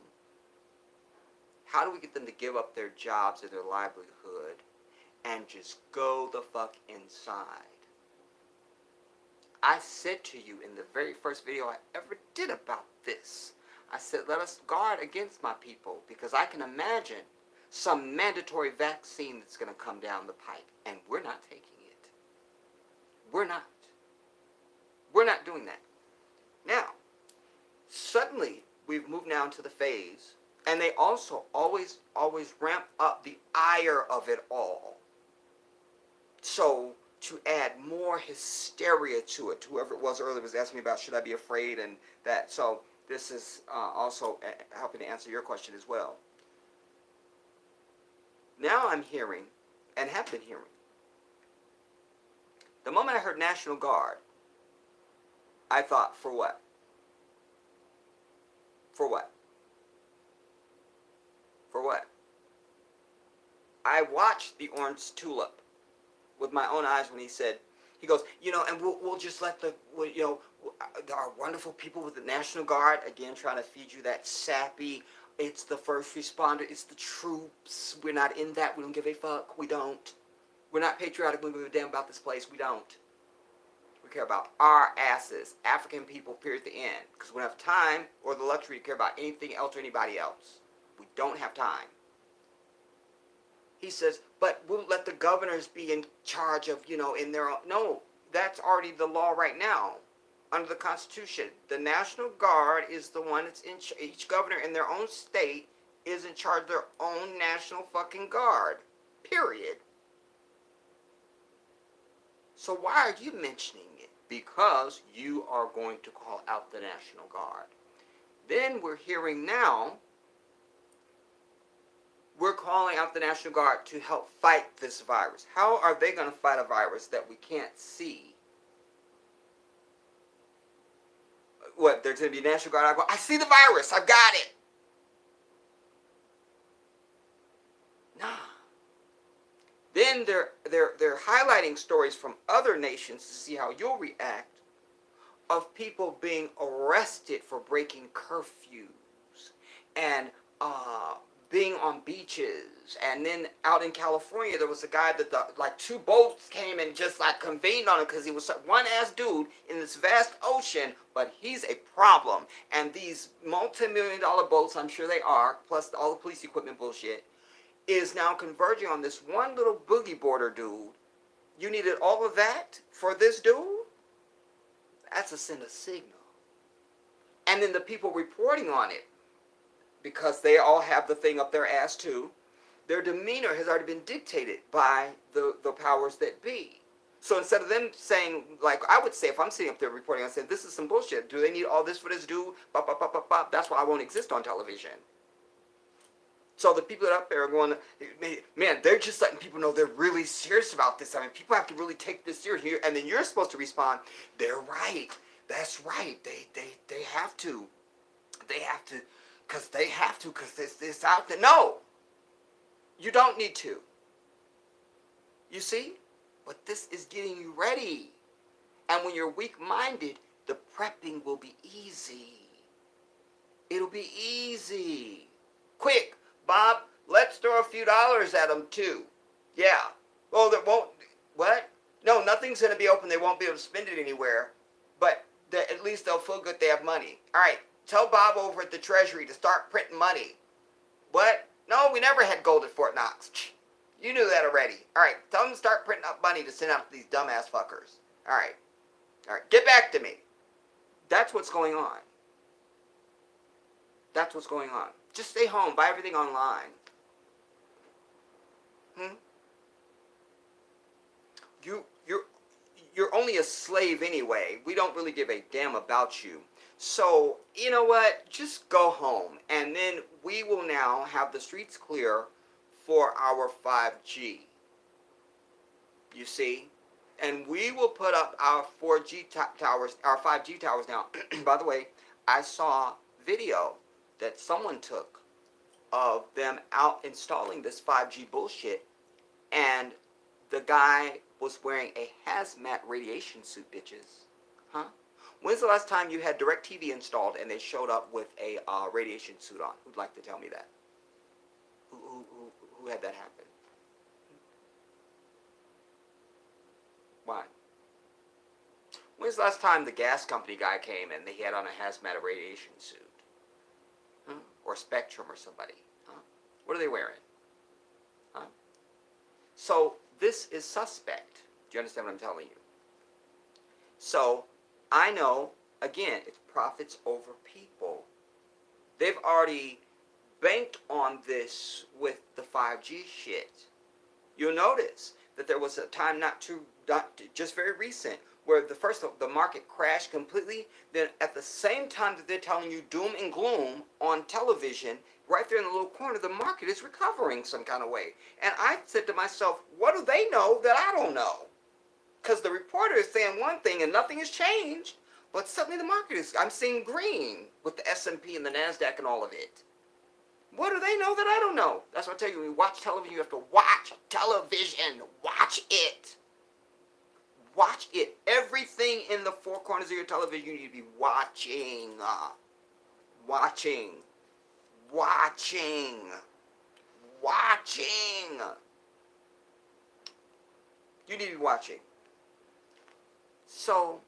How do we get them to give up their jobs or their livelihood and just go the fuck inside? I said to you in the very first video I ever did about this, I said, let us guard against my people, because I can imagine some mandatory vaccine that's going to come down the pipe, and we're not taking it. We're not. We're not doing that. Now, suddenly, we've moved now to the phase, and they also always ramp up the ire of it all. So, to add more hysteria to it. Whoever it was earlier was asking me about should I be afraid and that. So, this is also helping to answer your question as well. Now I'm hearing, and have been hearing, the moment I heard National Guard, I thought, for what? For what? For what? I watched the Orange Tulip with my own eyes when he goes, and we'll just let our wonderful people with the National Guard, again, trying to feed you that sappy, it's the first responder, it's the troops, we're not in that, we don't give a fuck, we don't. We're not patriotic, we don't give a damn about this place, we don't. care about our asses, African people, period, the end. Because we don't have time or the luxury to care about anything else or anybody else. We don't have time. He says, but we'll let the governors be in charge of, in their own. No, that's already the law right now. Under the Constitution, the National Guard is the one that's in each governor in their own state is in charge of their own National fucking Guard. Period. So why are you mentioning it? Because you are going to call out the National Guard. Then we're hearing now, we're calling out the National Guard to help fight this virus. How are they going to fight a virus that we can't see? What, there's going to be a National Guard? I go, I see the virus. I've got it. Nah. Then they're highlighting stories from other nations to see how you'll react of people being arrested for breaking curfews and being on beaches. And then out in California, there was a guy that like two boats came and just like convened on him because he was one ass dude in this vast ocean, but he's a problem. And these multi-million-dollar boats, I'm sure they are, plus all the police equipment bullshit, is now converging on this one little boogie boarder dude. You needed all of that for this dude? That's a send a signal. And then the people reporting on it, because they all have the thing up their ass too, their demeanor has already been dictated by the powers that be. So instead of them saying, like I would say if I'm sitting up there reporting, I say, this is some bullshit. Do they need all this for this dude? Bop, bop, bop, bop, bop. That's why I won't exist on television. So the people that are up there are going, man, they're just letting people know they're really serious about this. I mean, people have to really take this serious here. And then you're supposed to respond, they're right. That's right. They have to. They have to, because this out there. No, you don't need to. You see? But this is getting you ready. And when you're weak-minded, the prepping will be easy. It'll be easy. Quick. Bob, let's throw a few dollars at them too. Yeah. Well, that won't. What? No, nothing's going to be open. They won't be able to spend it anywhere. But at least they'll feel good they have money. All right. Tell Bob over at the Treasury to start printing money. What? No, we never had gold at Fort Knox. You knew that already. All right. Tell them to start printing up money to send out to these dumbass fuckers. All right. All right. Get back to me. That's what's going on. That's what's going on. Just stay home. Buy everything online. You're only a slave anyway. We don't really give a damn about you. So, you know what? Just go home. And then we will now have the streets clear for our 5G. You see? And we will put up our 4G towers, our 5G towers now. By the way, I saw video that someone took of them out installing this 5G bullshit, and the guy was wearing a hazmat radiation suit, bitches. Huh? When's the last time you had DirecTV installed and they showed up with a radiation suit on? Who'd like to tell me that? Who had that happen? Why? When's the last time the gas company guy came and he had on a hazmat radiation suit? Huh? Or Spectrum or somebody? Huh? What are they wearing? Huh? So this is suspect. Do you understand what I'm telling you? So I know, again, it's profits over people. They've already banked on this with the 5G shit. You'll notice that there was a time not just very recent, where the market crashed completely. Then at the same time that they're telling you doom and gloom on television, right there in the little corner, the market is recovering some kind of way. And I said to myself, what do they know that I don't know? Because the reporter is saying one thing and nothing has changed, but suddenly the market is, I'm seeing green with the S&P and the NASDAQ and all of it. What do they know that I don't know? That's what I tell you, when you watch television, you have to watch television. Watch it. Watch it. Everything in the four corners of your television, you need to be watching. Watching. You need to be watching. So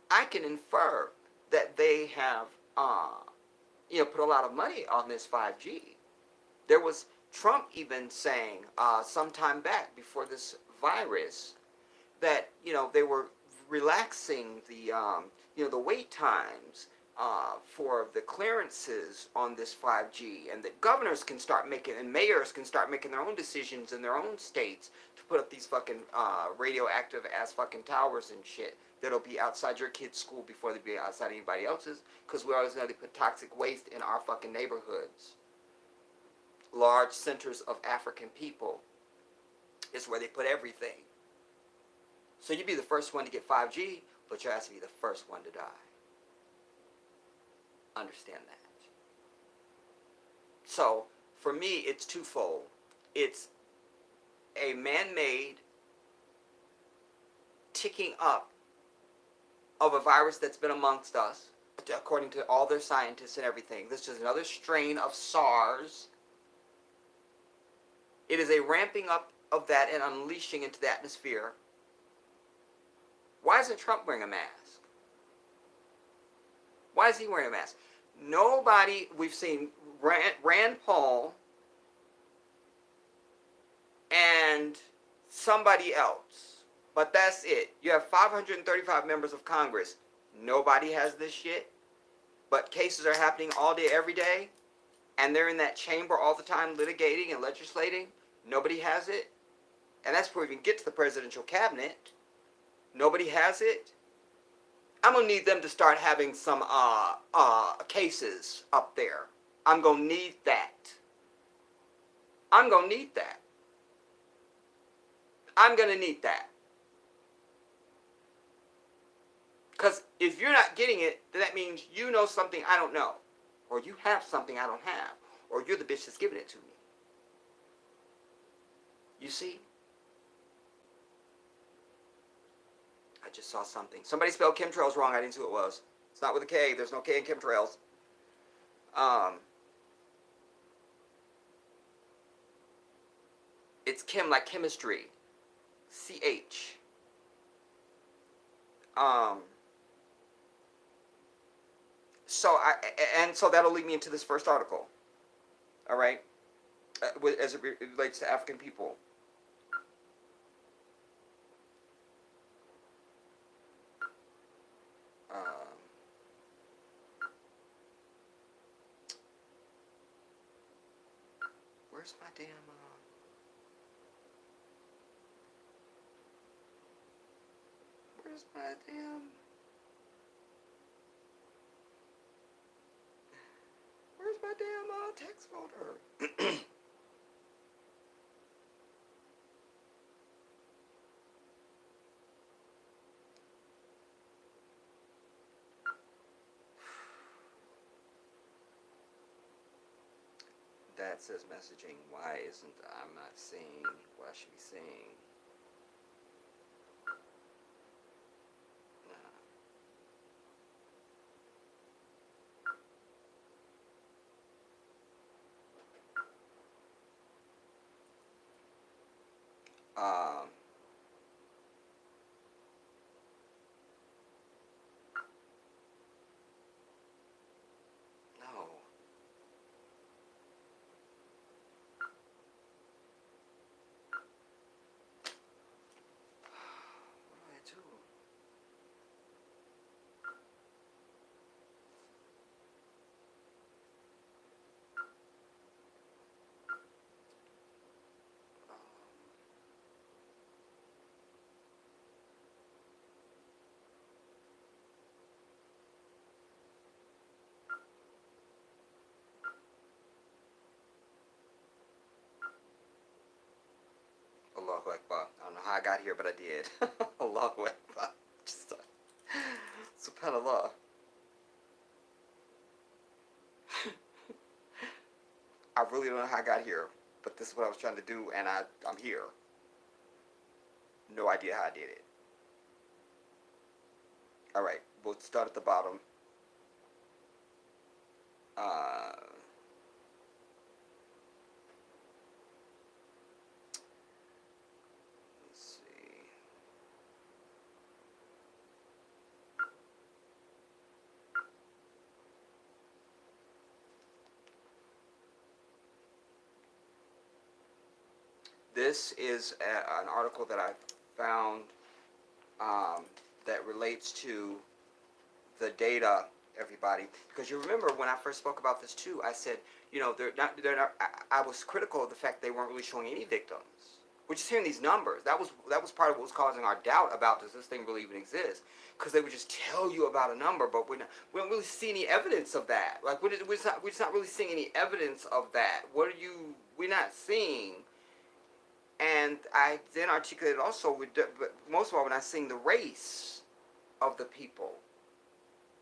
I can infer that they have, put a lot of money on this 5G. There was Trump even saying some time back before this virus that they were relaxing the wait times for the clearances on this 5G, and that governors can start making and mayors can start making their own decisions in their own states to put up these fucking radioactive ass fucking towers and shit that'll be outside your kid's school before they be outside anybody else's, because we always know they put toxic waste in our fucking neighborhoods. Large centers of African people is where they put everything. So you'd be the first one to get 5G, but your ass would be the first one to die. Understand that. So for me, it's twofold. It's a man-made ticking up of a virus that's been amongst us, according to all their scientists and everything. This is another strain of SARS. It is a ramping up of that and unleashing into the atmosphere. Why isn't Trump wearing a mask? Why is he wearing a mask? Nobody, we've seen Rand Paul and somebody else, but that's it. You have 535 members of Congress. Nobody has this shit, but cases are happening all day, every day, and they're in that chamber all the time litigating and legislating. Nobody has it, and that's before we even get to the presidential cabinet. Nobody has it. I'm gonna need them to start having some cases up there. I'm gonna need that. I'm gonna need that. I'm gonna need that. Because if you're not getting it, then that means you know something I don't know, or you have something I don't have, or you're the bitch that's giving it to me. You see? I just saw something. Somebody spelled chemtrails wrong. I didn't see who it was. It's not with a K. There's no K in chemtrails. It's chem like chemistry. CH. So that'll lead me into this first article. All right, as it relates to African people. Where's my damn? Where's my damn? Where's my damn text folder? That says messaging. Why isn't I'm not seeing what I should be seeing? Um, no. What do I do? Allahu Akbar. I don't know how I got here, but I did. Allahu Akbar. Just, subhanallah. I really don't know how I got here, but this is what I was trying to do, and I'm here. No idea how I did it. Alright, we'll start at the bottom. Let's see. This is an article that I found that relates to the data, everybody. Because you remember when I first spoke about this too, I said, you know, they're not. I was critical of the fact they weren't really showing any victims. We're just hearing these numbers. That was part of what was causing our doubt about does this thing really even exist? Because they would just tell you about a number, but we don't really see any evidence of that. Like we're just not really seeing any evidence of that. What are you? We're not seeing. And I then articulated also, but most of all, we're not seeing the race of the people.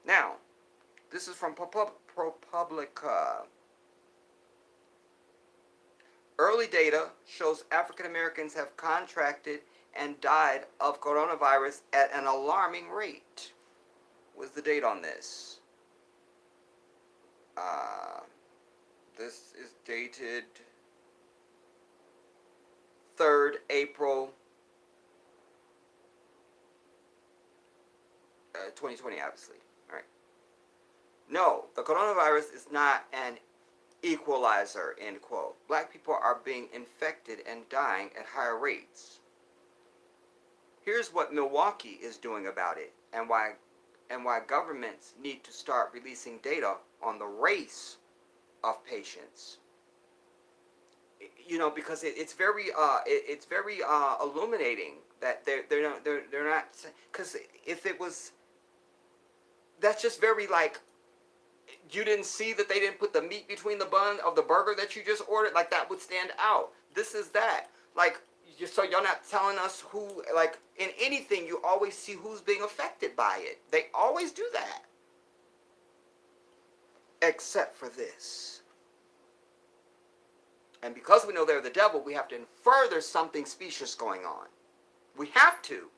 Now, this is from ProPublica. Early data shows African Americans have contracted and died of coronavirus at an alarming rate. What's the date on this? This is dated 3rd April 2020, obviously. All right. No, the coronavirus is not an equalizer, end quote. Black people are being infected and dying at higher rates. Here's what Milwaukee is doing about it, and why governments need to start releasing data on the race of patients. You know, because it's very illuminating that they're not, because if it was, that's just very like, you didn't see that they didn't put the meat between the bun of the burger that you just ordered, like that would stand out. This is that, like, so you're not telling us who, like, in anything you always see who's being affected by it. They always do that, except for this. And because we know they're the devil, we have to infer there's something specious going on. We have to.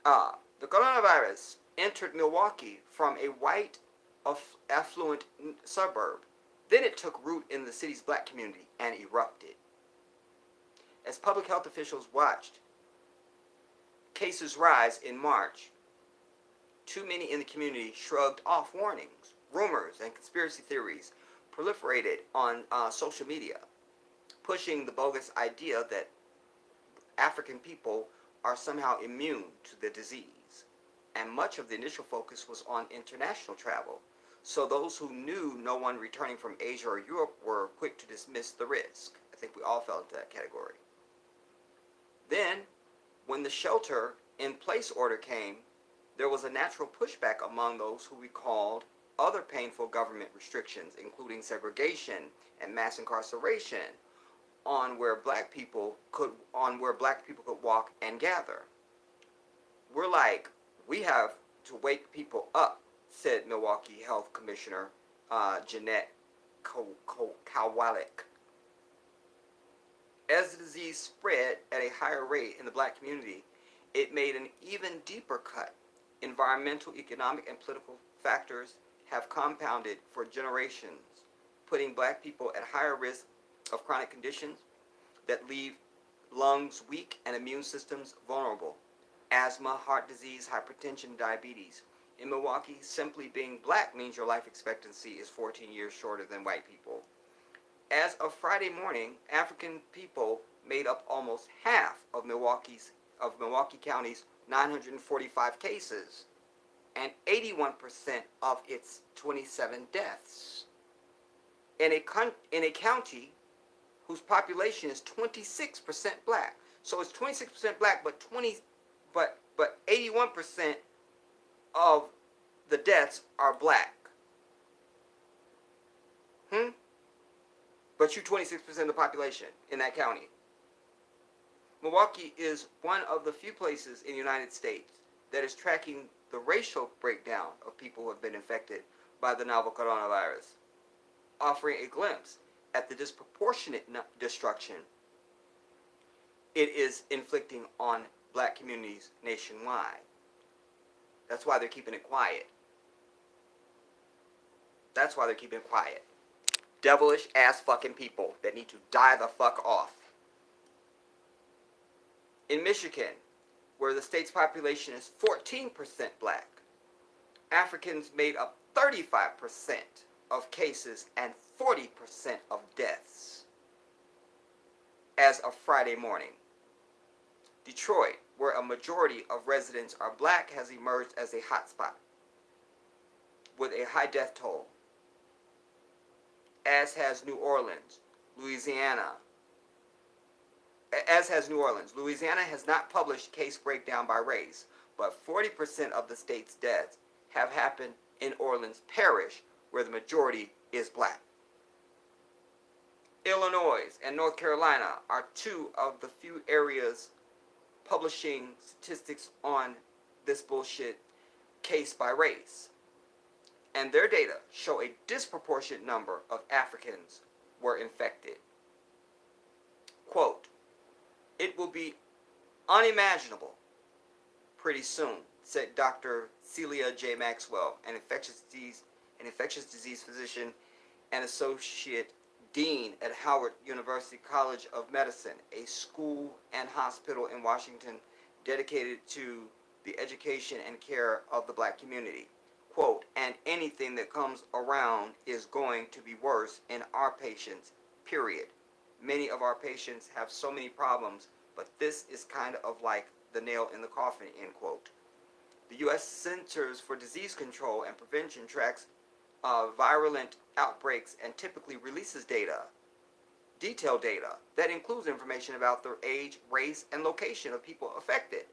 The coronavirus entered Milwaukee from a white, affluent suburb. Then it took root in the city's black community and erupted. As public health officials watched cases rise in March, too many in the community shrugged off warnings. Rumors and conspiracy theories proliferated on social media, pushing the bogus idea that African people are somehow immune to the disease. And much of the initial focus was on international travel. So those who knew no one returning from Asia or Europe were quick to dismiss the risk. I think we all fell into that category. Then, when the shelter-in-place order came, there was a natural pushback among those who recalled other painful government restrictions, including segregation and mass incarceration, on where black people could walk and gather. We're like, we have to wake people up, said Milwaukee Health Commissioner Jeanette Kowalik. As the disease spread at a higher rate in the black community, it made an even deeper cut. Environmental, economic, and political factors have compounded for generations, putting black people at higher risk of chronic conditions that leave lungs weak and immune systems vulnerable. Asthma, heart disease, hypertension, diabetes. In Milwaukee, simply being black means your life expectancy is 14 years shorter than white people. As of Friday morning, African people made up almost half of Milwaukee County's 945 cases and 81% of its 27 deaths. In a county whose population is 26% black. So it's 26% black, but 81% of the deaths are black. But you're 26% of the population in that county. Milwaukee is one of the few places in the United States that is tracking the racial breakdown of people who have been infected by the novel coronavirus, offering a glimpse at the disproportionate destruction it is inflicting on black communities nationwide. That's why they're keeping it quiet. That's why they're keeping it quiet. Devilish ass fucking people that need to die the fuck off. In Michigan, where the state's population is 14% black, Africans made up 35% of cases and 40% of deaths. as of Friday morning. Detroit, where a majority of residents are black, has emerged as a hotspot with a high death toll, as has New Orleans, Louisiana. As has New Orleans. Louisiana has not published case breakdown by race, but 40% of the state's deaths have happened in Orleans Parish, where the majority is black. Illinois and North Carolina are two of the few areas publishing statistics on this bullshit case by race. And their data show a disproportionate number of Africans were infected. Quote, "It will be unimaginable pretty soon," said Dr. Celia J. Maxwell, an infectious disease physician and associate dean at Howard University College of Medicine, a school and hospital in Washington dedicated to the education and care of the black community. Quote, "And anything that comes around is going to be worse in our patients, period. Many of our patients have so many problems, but this is kind of like the nail in the coffin," end quote. The U.S. Centers for Disease Control and Prevention tracks virulent outbreaks and typically releases detailed data, that includes information about the age, race, and location of people affected.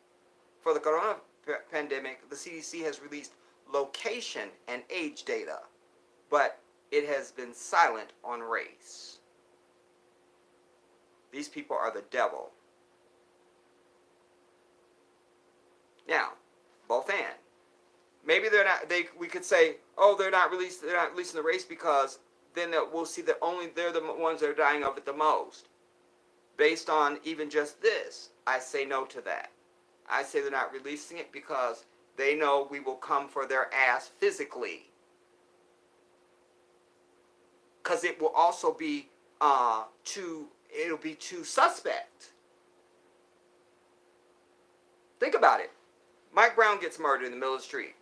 For the corona pandemic, the CDC has released location and age data, but it has been silent on race. These people are the devil. Now, both and. Maybe they're not. We could say, oh, they're not releasing the race because then we'll see that only they're the ones that are dying of it the most. Based on even just this, I say no to that. I say they're not releasing it because they know we will come for their ass physically. Because it will also be it'll be too suspect. Think about it. Mike Brown gets murdered in the middle of the street.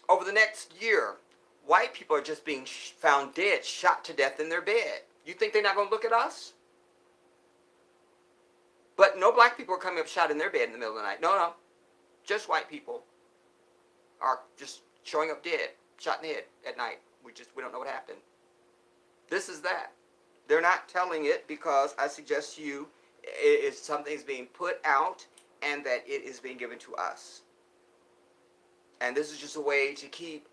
Over the next year, white people are just being found dead, shot to death in their bed. You think they're not going to look at us? But no black people are coming up shot in their bed in the middle of the night. No. Just white people are just showing up dead, shot in the head at night. We don't know what happened. This is that. They're not telling it because I suggest to you something's being put out and that it is being given to us. And this is just a way to keep,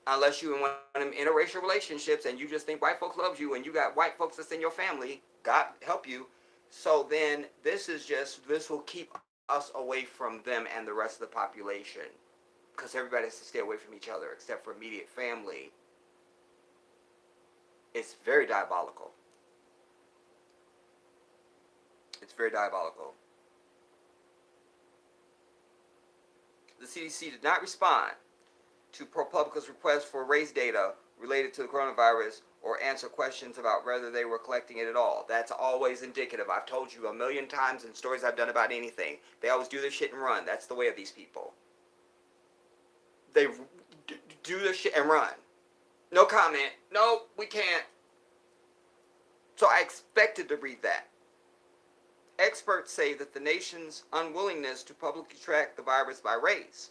unless you in one of them interracial relationships and you just think white folks loves you and you got white folks that's in your family, God help you. So then this will keep us away from them and the rest of the population. Because everybody has to stay away from each other except for immediate family. It's very diabolical. It's very diabolical. The CDC did not respond to ProPublica's request for race data related to the coronavirus or answer questions about whether they were collecting it at all. That's always indicative. I've told you a million times in stories I've done about anything. They always do their shit and run. That's the way of these people. They do their shit and run. No comment. No, we can't. So I expected to read that. Experts say that the nation's unwillingness to publicly track the virus by race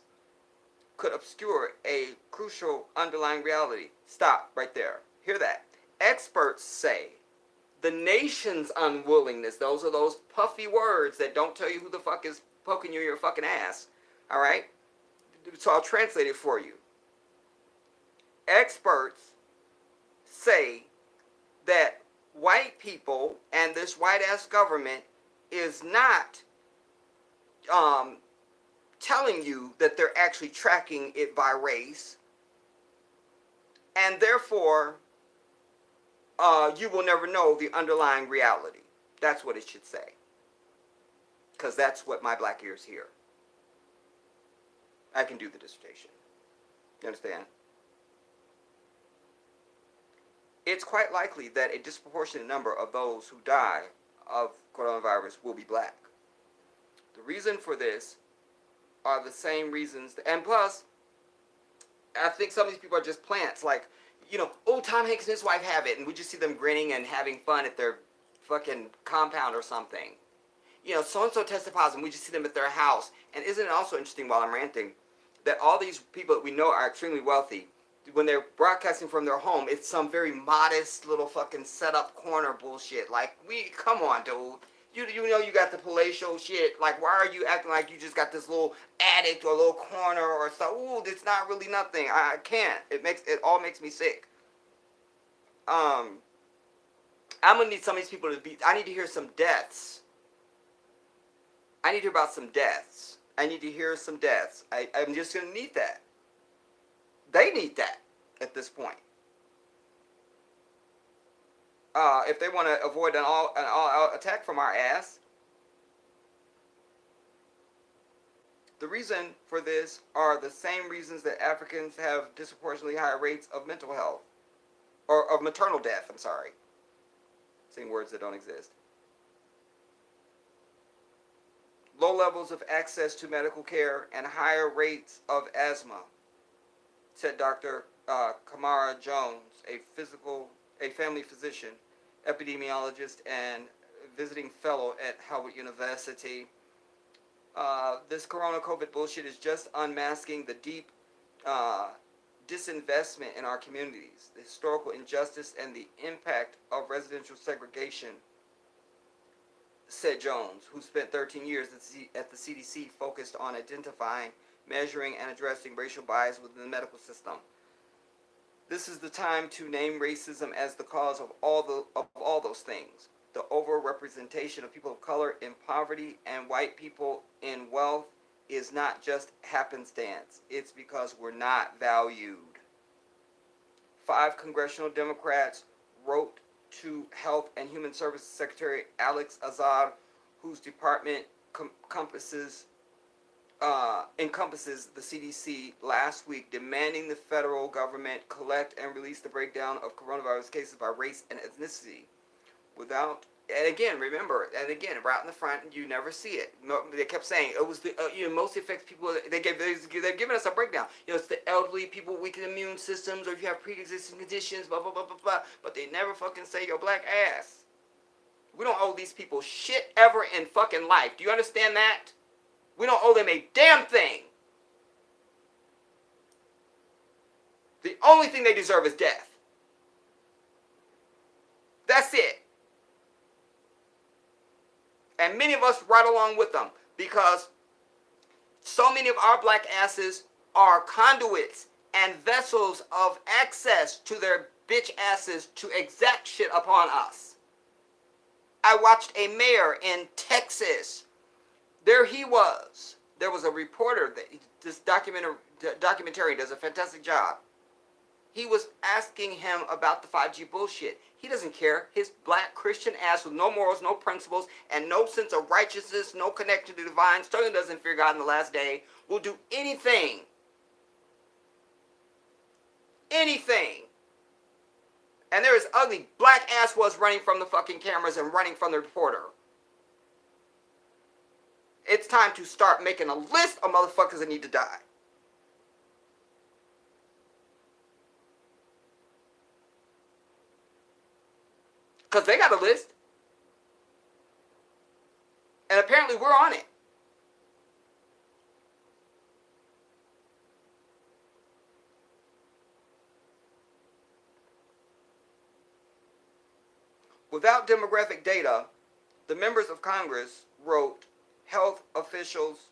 could obscure a crucial underlying reality. Stop right there. Hear that. Experts say the nation's unwillingness, those are those puffy words that don't tell you who the fuck is poking you in your fucking ass. All right? So I'll translate it for you. Experts say that white people and this white-ass government is not telling you that they're actually tracking it by race, and therefore you will never know the underlying reality. That's what it should say, because that's what my black ears hear. I can do the dissertation. You understand? It's quite likely that a disproportionate number of those who die of coronavirus will be black. The reason for this are the same reasons, and plus, I think some of these people are just plants. Like, Tom Hanks and his wife have it, and we just see them grinning and having fun at their fucking compound or something. So and so tested positive, and we just see them at their house. And isn't it also interesting, while I'm ranting, that all these people that we know are extremely wealthy, when they're broadcasting from their home, it's some very modest little fucking set up corner bullshit. Like, come on, dude. You got the palatial shit. Like, why are you acting like you just got this little attic or a little corner or so? Ooh, it's not really nothing. I can't. It all makes me sick. I'm gonna need some of these people to be. I need to hear some deaths. I need to hear about some deaths. I need to hear some deaths. I'm just gonna need that. They need that at this point. If they want to avoid an all-out attack from our ass. The reason for this are the same reasons that Africans have disproportionately higher rates of mental health. Or of maternal death, I'm sorry. Saying words that don't exist. Low levels of access to medical care and higher rates of asthma, said Dr. Kamara Jones, a family physician, epidemiologist, and visiting fellow at Howard University. This corona COVID bullshit is just unmasking the deep disinvestment in our communities, the historical injustice, and the impact of residential segregation, said Jones, who spent 13 years at the CDC focused on identifying, measuring, and addressing racial bias within the medical system. This is the time to name racism as the cause of all those things. The overrepresentation of people of color in poverty and white people in wealth is not just happenstance. It's because we're not valued. 5 congressional Democrats wrote to Health and Human Services Secretary Alex Azar, whose department encompasses the CDC last week, demanding the federal government collect and release the breakdown of coronavirus cases by race and ethnicity. And again, remember, right in the front, you never see it. They kept saying it was the mostly affects people. They're giving us a breakdown. It's the elderly, people with weak immune systems, or if you have pre-existing conditions, blah blah blah blah blah. But they never fucking say your black ass. We don't owe these people shit ever in fucking life. Do you understand that? We don't owe them a damn thing. The only thing they deserve is death. That's it. And many of us right along with them, because so many of our black asses are conduits and vessels of access to their bitch asses to exact shit upon us. I watched a mayor in Texas. There he was. There was a reporter that this documentary does a fantastic job. He was asking him about the 5G bullshit. He doesn't care. His black Christian ass with no morals, no principles, and no sense of righteousness, no connection to the divine, certainly doesn't fear God in the last day, will do anything. Anything. And there is ugly black ass was running from the fucking cameras and running from the reporter. It's time to start making a list of motherfuckers that need to die. Because they got a list. And apparently we're on it. Without demographic data, the members of Congress wrote, health officials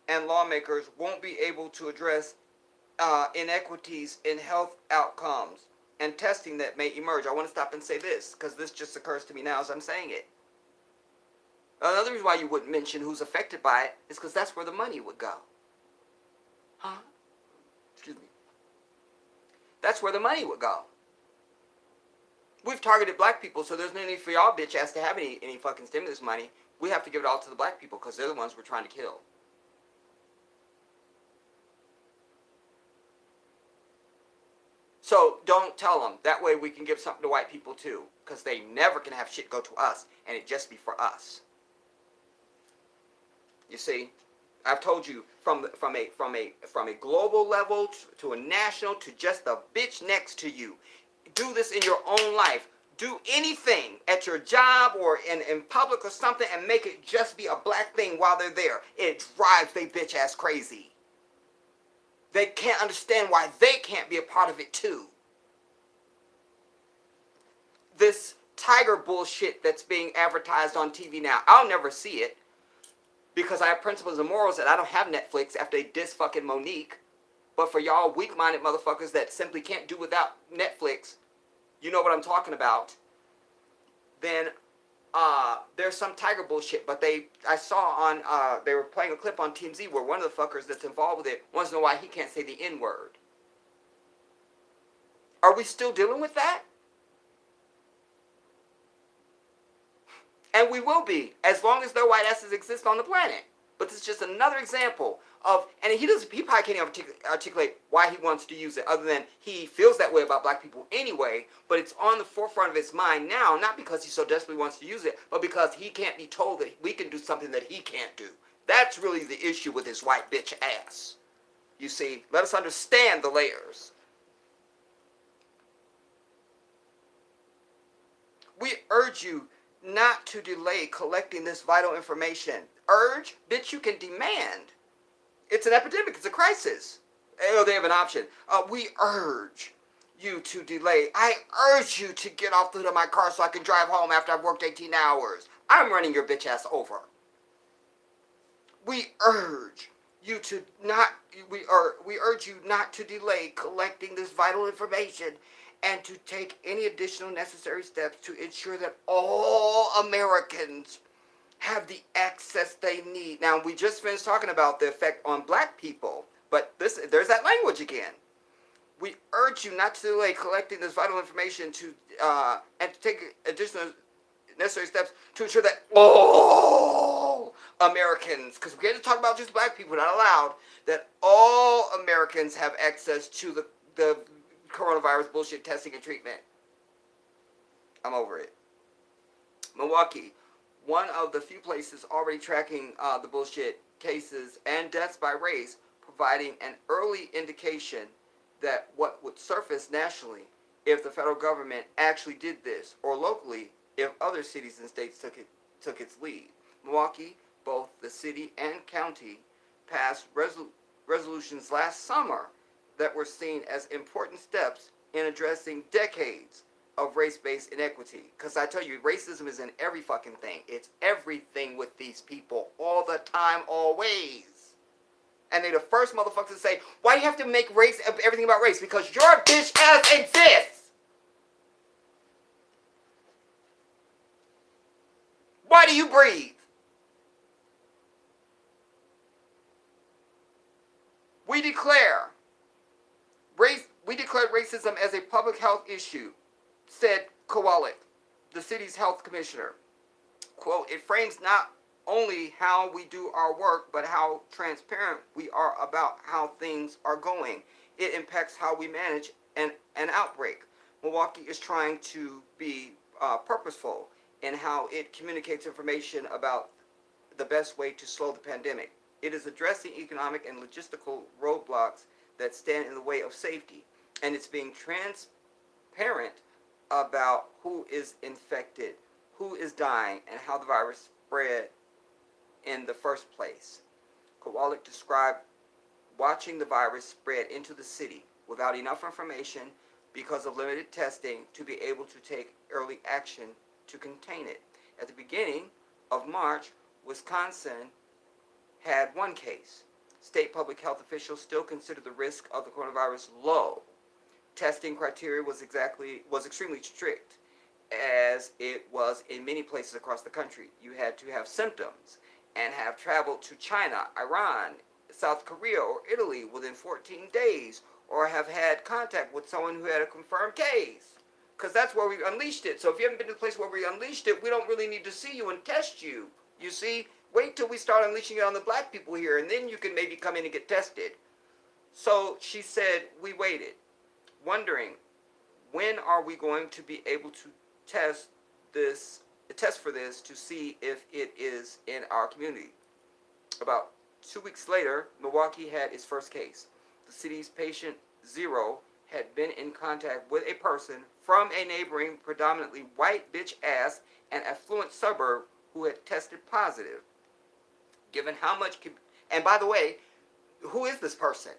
and lawmakers won't be able to address inequities in health outcomes and testing that may emerge. I want to stop and say this, because this just occurs to me now as I'm saying it. Another reason why you wouldn't mention who's affected by it is because that's where the money would go. Huh? Excuse me. That's where the money would go. We've targeted black people, so there's no need for y'all bitch ass to have any fucking stimulus money. We have to give it all to the black people because they're the ones we're trying to kill. So don't tell them. That way we can give something to white people too. Because they never can have shit go to us and it just be for us. You see? I've told you from a global level to a national to just the bitch next to you. Do this in your own life. Do anything at your job or in public or something and make it just be a black thing while they're there. It drives they bitch ass crazy. They can't understand why they can't be a part of it too. This tiger bullshit that's being advertised on TV now, I'll never see it because I have principles and morals that I don't have Netflix after they diss fucking Monique. But for y'all weak-minded motherfuckers that simply can't do without Netflix, you know what I'm talking about, then there's some tiger bullshit. But I saw on, they were playing a clip on TMZ where one of the fuckers that's involved with it wants to know why he can't say the N-word. Are we still dealing with that? And we will be, as long as their white asses exist on the planet. But this is just another example of, and he probably can't even articulate why he wants to use it, other than he feels that way about black people anyway, but it's on the forefront of his mind now, not because he so desperately wants to use it, but because he can't be told that we can do something that he can't do. That's really the issue with his white bitch ass. You see, let us understand the layers. We urge you not to delay collecting this vital information. Urge? Bitch, you can demand. It's an epidemic. It's a crisis. Oh, they have an option. We urge you to delay. I urge you to get off the hood of my car so I can drive home after I've worked 18 hours. I'm running your bitch ass over. We urge you to not. We urge you not to delay collecting this vital information and to take any additional necessary steps to ensure that all Americans have the access they need. Now, we just finished talking about the effect on black people, but there's that language again. We urge you not to delay collecting this vital information and to take additional necessary steps to ensure that all Americans, because we can't just talk about just black people, not allowed, that all Americans have access to the coronavirus bullshit testing and treatment. I'm over it. Milwaukee, one of the few places already tracking the bullshit cases and deaths by race, providing an early indication that what would surface nationally if the federal government actually did this, or locally if other cities and states took its lead. Milwaukee, both the city and county, passed resolutions last summer that were seen as important steps in addressing decades of race-based inequity. Because I tell you, racism is in every fucking thing. It's everything with these people, all the time, always. And they're the first motherfuckers to say, why do you have to make race everything about race? Because your bitch ass exists. Why do you breathe? We declared racism as a public health issue, said Kowalik, the city's health commissioner. Quote, it frames not only how we do our work, but how transparent we are about how things are going. It impacts how we manage an outbreak. Milwaukee is trying to be purposeful in how it communicates information about the best way to slow the pandemic. It is addressing economic and logistical roadblocks that stand in the way of safety, and it's being transparent about who is infected, who is dying, and how the virus spread in the first place. Kowalik described watching the virus spread into the city without enough information because of limited testing to be able to take early action to contain it. At the beginning of March, Wisconsin had one case. State public health officials still consider the risk of the coronavirus low. Testing criteria was extremely strict, as it was in many places across the country. You had to have symptoms and have traveled to China, Iran, South Korea, or Italy within 14 days, or have had contact with someone who had a confirmed case. Because that's where we unleashed it. So if you haven't been to the place where we unleashed it, we don't really need to see you and test you. You see? Wait till we start unleashing it on the black people here, and then you can maybe come in and get tested. So she said, we waited, wondering, when are we going to be able to test for this to see if it is in our community? About 2 weeks later, Milwaukee had its first case. The city's patient zero had been in contact with a person from a neighboring, predominantly white bitch ass and affluent suburb who had tested positive. Given how much, and by the way, who is this person?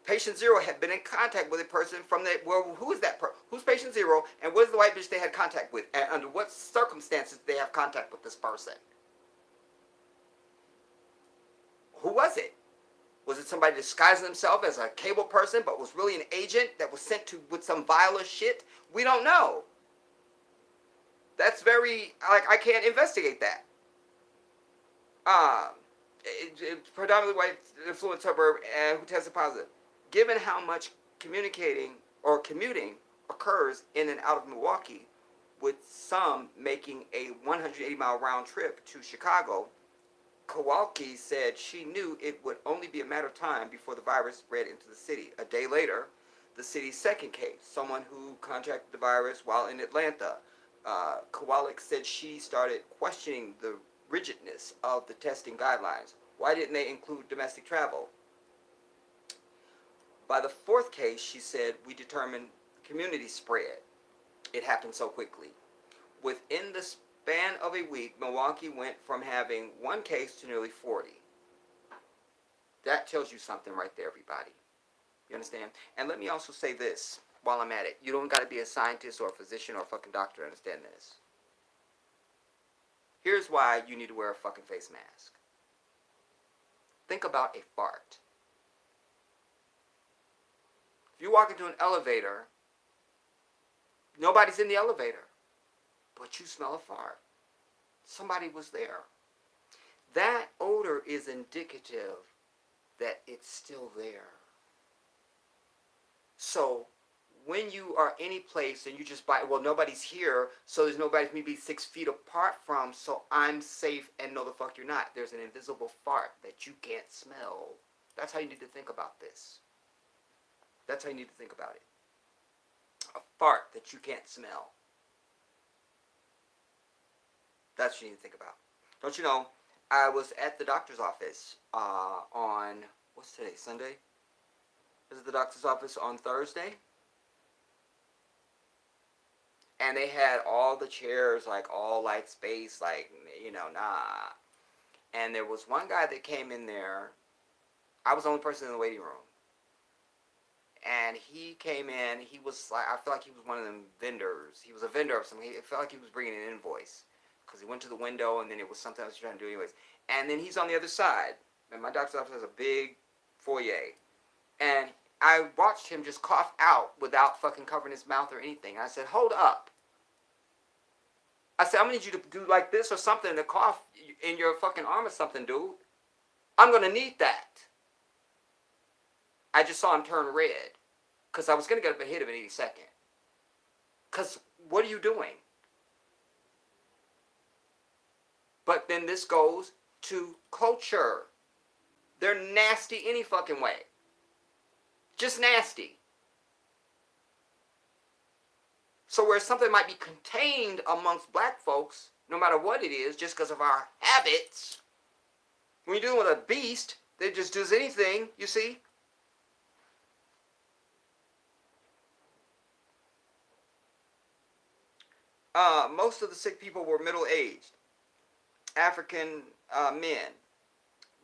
Patient zero had been in contact with a person from the, well, who is that person? Who's patient zero, and what is the white bitch they had contact with, and under what circumstances they have contact with this person? Who was it? Was it somebody disguising themselves as a cable person but was really an agent that was sent to with some viler shit? We don't know. That's very, like, I can't investigate that. Predominantly white affluent suburb and who tested positive. Given how much communicating or commuting occurs in and out of Milwaukee, with some making a 180-mile round trip to Chicago, Kowalski said she knew it would only be a matter of time before the virus spread into the city. A day later, the city's second case, someone who contracted the virus while in Atlanta. Kowalik said she started questioning the rigidness of the testing guidelines. Why didn't they include domestic travel? By the fourth case, she said, we determined community spread. It happened so quickly. Within the span of a week, Milwaukee went from having one case to nearly 40. That tells you something right there, everybody. You understand? And let me also say this while I'm at it. You don't got to be a scientist or a physician or a fucking doctor to understand this. Here's why you need to wear a fucking face mask. Think about a fart. If you walk into an elevator, nobody's in the elevator, but you smell a fart. Somebody was there. That odor is indicative that it's still there. So when you are any place and you just buy, well, nobody's here, so there's nobody for me to be 6 feet apart from, so I'm safe, and no, the fuck you're not. There's an invisible fart that you can't smell. That's how you need to think about this. That's how you need to think about it. A fart that you can't smell. That's what you need to think about. Don't you know, I was at the doctor's office on, what's today, Sunday? I was at the doctor's office on Thursday. And they had all the chairs, like, all light space, like, nah. And there was one guy that came in there. I was the only person in the waiting room. And he came in, he was like, I feel like he was one of them vendors. He was a vendor of something. It felt like he was bringing an invoice. Because he went to the window, and then it was something else he was trying to do anyways. And then he's on the other side. And my doctor's office has a big foyer. And I watched him just cough out without fucking covering his mouth or anything. I said, hold up. I said, I'm going to need you to do like this or something to cough in your fucking arm or something, dude. I'm going to need that. I just saw him turn red. Because I was going to get up and hit him in any second. Because what are you doing? But then this goes to culture. They're nasty any fucking way. Just nasty. So where something might be contained amongst black folks, no matter what it is, just because of our habits, when you're dealing with a beast that just does anything, you see? Most of the sick people were middle-aged, African men.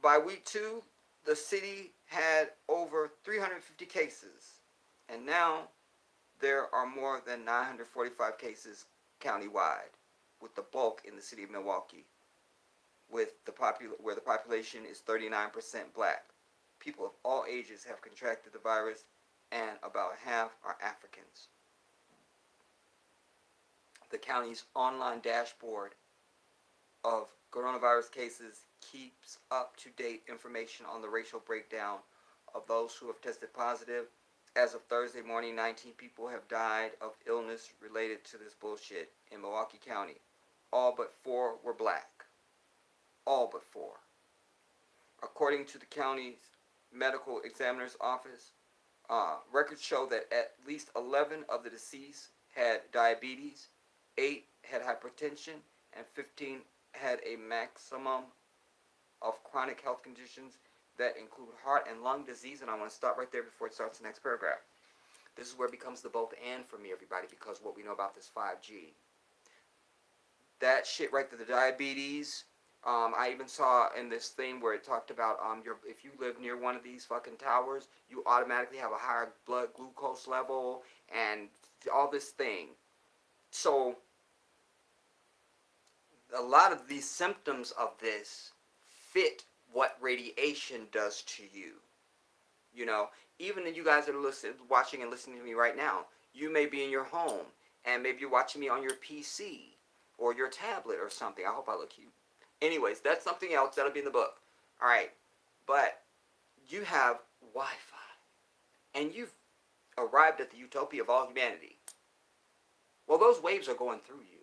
By week 2, the city had over 350 cases, and now there are more than 945 cases countywide, with the bulk in the city of Milwaukee, with where the population is 39% black. People of all ages have contracted the virus, and about half are Africans. The county's online dashboard of coronavirus cases keeps up-to-date information on the racial breakdown of those who have tested positive. As of Thursday morning, 19 people have died of illness related to this bullshit in Milwaukee County. All but 4 were black. All but 4. According to the county's medical examiner's office, records show that at least 11 of the deceased had diabetes, 8 had hypertension, and 15 had a maximum of chronic health conditions that include heart and lung disease. And I want to stop right there before it starts the next paragraph. This is where it becomes the both and for me, everybody, because what we know about this 5G. That shit right there, the diabetes. I even saw in this thing where it talked about if you live near one of these fucking towers, you automatically have a higher blood glucose level and all this thing. So a lot of these symptoms of this fit what radiation does to you. You know, even if you guys that are watching and listening to me right now, you may be in your home and maybe you're watching me on your PC or your tablet or something. I hope I look cute. Anyways, that's something else. That'll be in the book. All right. But you have Wi-Fi and you've arrived at the utopia of all humanity. Well, those waves are going through you.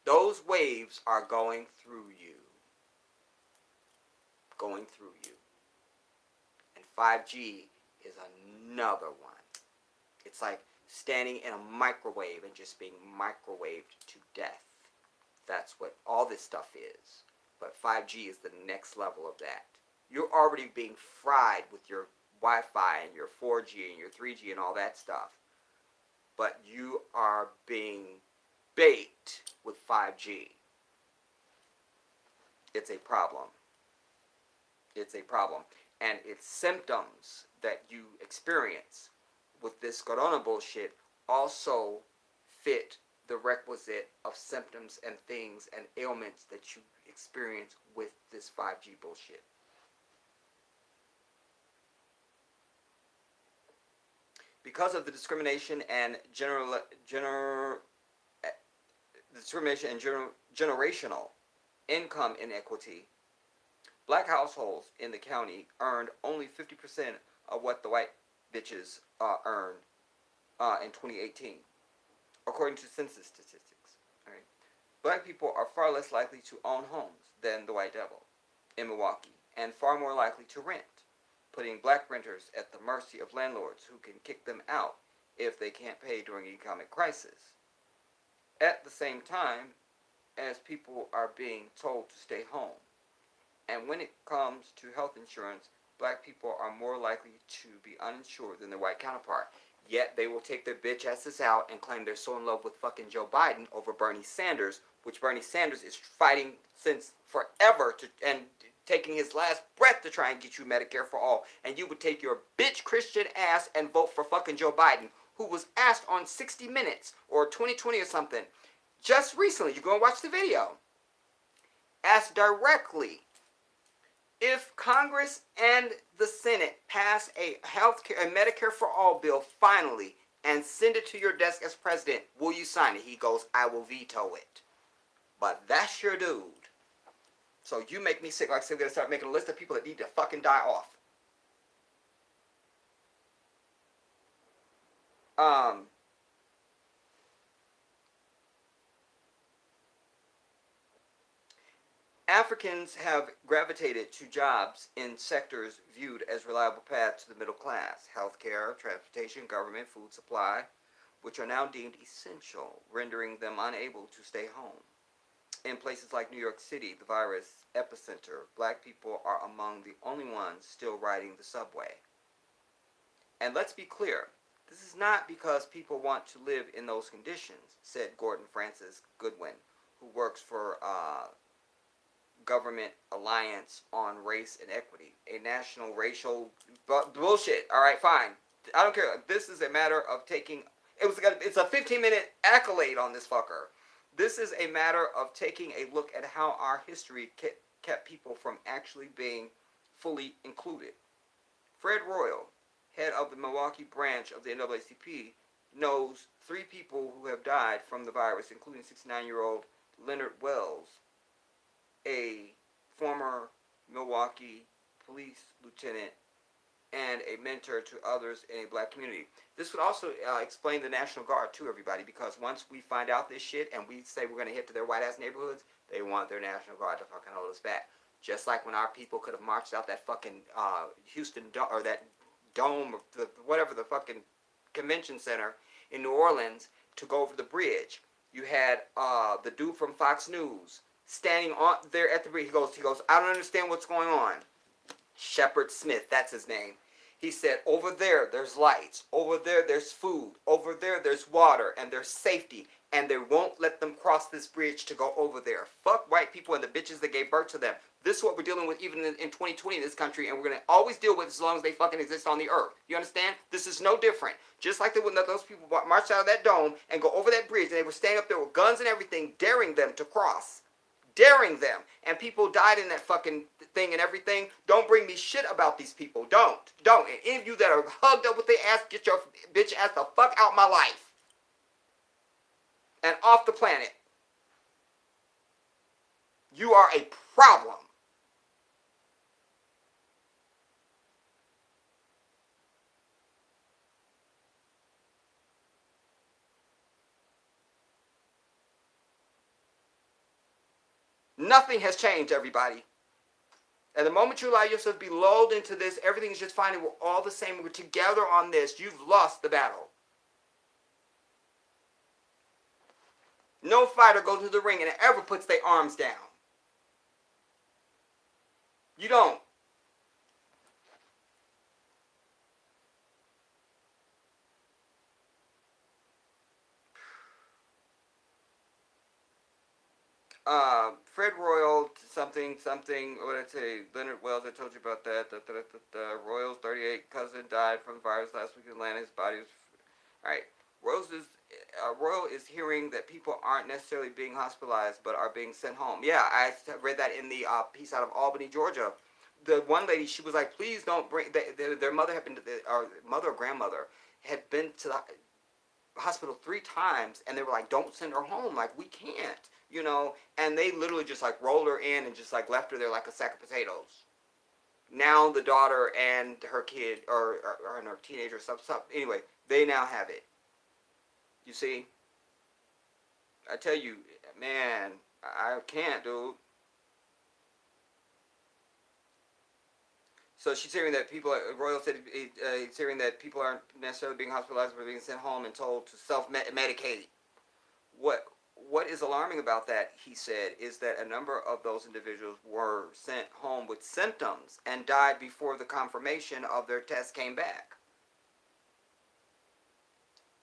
Those waves are going through you. Going through you. And 5G is another one. It's like standing in a microwave and just being microwaved to death. That's what all this stuff is. But 5G is the next level of that. You're already being fried with your Wi-Fi and your 4G and your 3G and all that stuff. But you are being baked with 5G. It's a problem. It's a problem. And its symptoms that you experience with this corona bullshit also fit the requisite of symptoms and things and ailments that you experience with this 5G bullshit. Because of the discrimination and generational income inequity, black households in the county earned only 50% of what the white bitches earned in 2018, according to census statistics. All right. Black people are far less likely to own homes than the white devil in Milwaukee, and far more likely to rent, putting black renters at the mercy of landlords who can kick them out if they can't pay during an economic crisis. At the same time as people are being told to stay home. And when it comes to health insurance, black people are more likely to be uninsured than their white counterpart. Yet they will take their bitch asses out and claim they're so in love with fucking Joe Biden over Bernie Sanders, which Bernie Sanders is fighting since forever and taking his last breath to try and get you Medicare for all. And you would take your bitch Christian ass and vote for fucking Joe Biden, who was asked on 60 Minutes or 2020 or something just recently. You go and watch the video. Asked directly, if Congress and the Senate pass a Medicare for all bill finally and send it to your desk as president, will you sign it? He goes, I will veto it. But that's your dude. So you make me sick. Like I said, we're going to start making a list of people that need to fucking die off. Africans have gravitated to jobs in sectors viewed as reliable paths to the middle class: healthcare, transportation, government, food supply, which are now deemed essential, rendering them unable to stay home. In places like New York City, the virus epicenter, black people are among the only ones still riding the subway. And let's be clear, this is not because people want to live in those conditions, said Gordon Francis Goodwin, who works for Government Alliance on Race and Equity, a national racial bullshit. All right, fine. I don't care. This is a matter of taking. It's a 15-minute accolade on this fucker. This is a matter of taking a look at how our history kept people from actually being fully included. Fred Royal, head of the Milwaukee branch of the NAACP, knows 3 people who have died from the virus, including 69-year-old Leonard Wells, a former Milwaukee police lieutenant and a mentor to others in a black community. This would also explain the National Guard to everybody, because once we find out this shit and we say we're going to hit to their white ass neighborhoods, they want their National Guard to fucking hold us back. Just like when our people could have marched out that fucking Houston or that dome or whatever the fucking convention center in New Orleans to go over the bridge. You had the dude from Fox News standing on there at the bridge. He goes, I don't understand what's going on. Shepard Smith, that's his name. He said, over there, there's lights. Over there, there's food. Over there, there's water, and there's safety. And they won't let them cross this bridge to go over there. Fuck white people and the bitches that gave birth to them. This is what we're dealing with even in 2020 in this country, and we're going to always deal with it as long as they fucking exist on the earth. You understand? This is no different. Just like when those people marched out of that dome and go over that bridge, and they were standing up there with guns and everything, daring them to cross. Daring them, and people died in that fucking thing and everything. Don't bring me shit about these people. Don't. And any of you that are hugged up with their ass, get your bitch ass the fuck out my life and off the planet. You are a problem. Nothing has changed, everybody. And the moment you allow yourself to be lulled into this, everything's just fine and we're all the same. We're together on this. You've lost the battle. No fighter goes to the ring and ever puts their arms down. You don't. Fred Royal, something, what did I say? Leonard Wells, I told you about that. Royal's 38 cousin died from the virus last week in Atlanta. His body was... Alright. Royal is hearing that people aren't necessarily being hospitalized, but are being sent home. Yeah, I read that in the piece out of Albany, Georgia. The one lady, she was like, please don't bring... Their mother had been... Or mother or grandmother had been to the hospital 3 times, and they were like, don't send her home. Like, we can't. You know, and they literally just like rolled her in and just like left her there like a sack of potatoes. Now the daughter and her kid, or her teenager, something. Anyway, they now have it. You see? I tell you, man, I can't, dude. So she's hearing that people, Royal said he's hearing that people aren't necessarily being hospitalized, but being sent home and told to self-medicate. What is alarming about that, he said, is that a number of those individuals were sent home with symptoms and died before the confirmation of their test came back.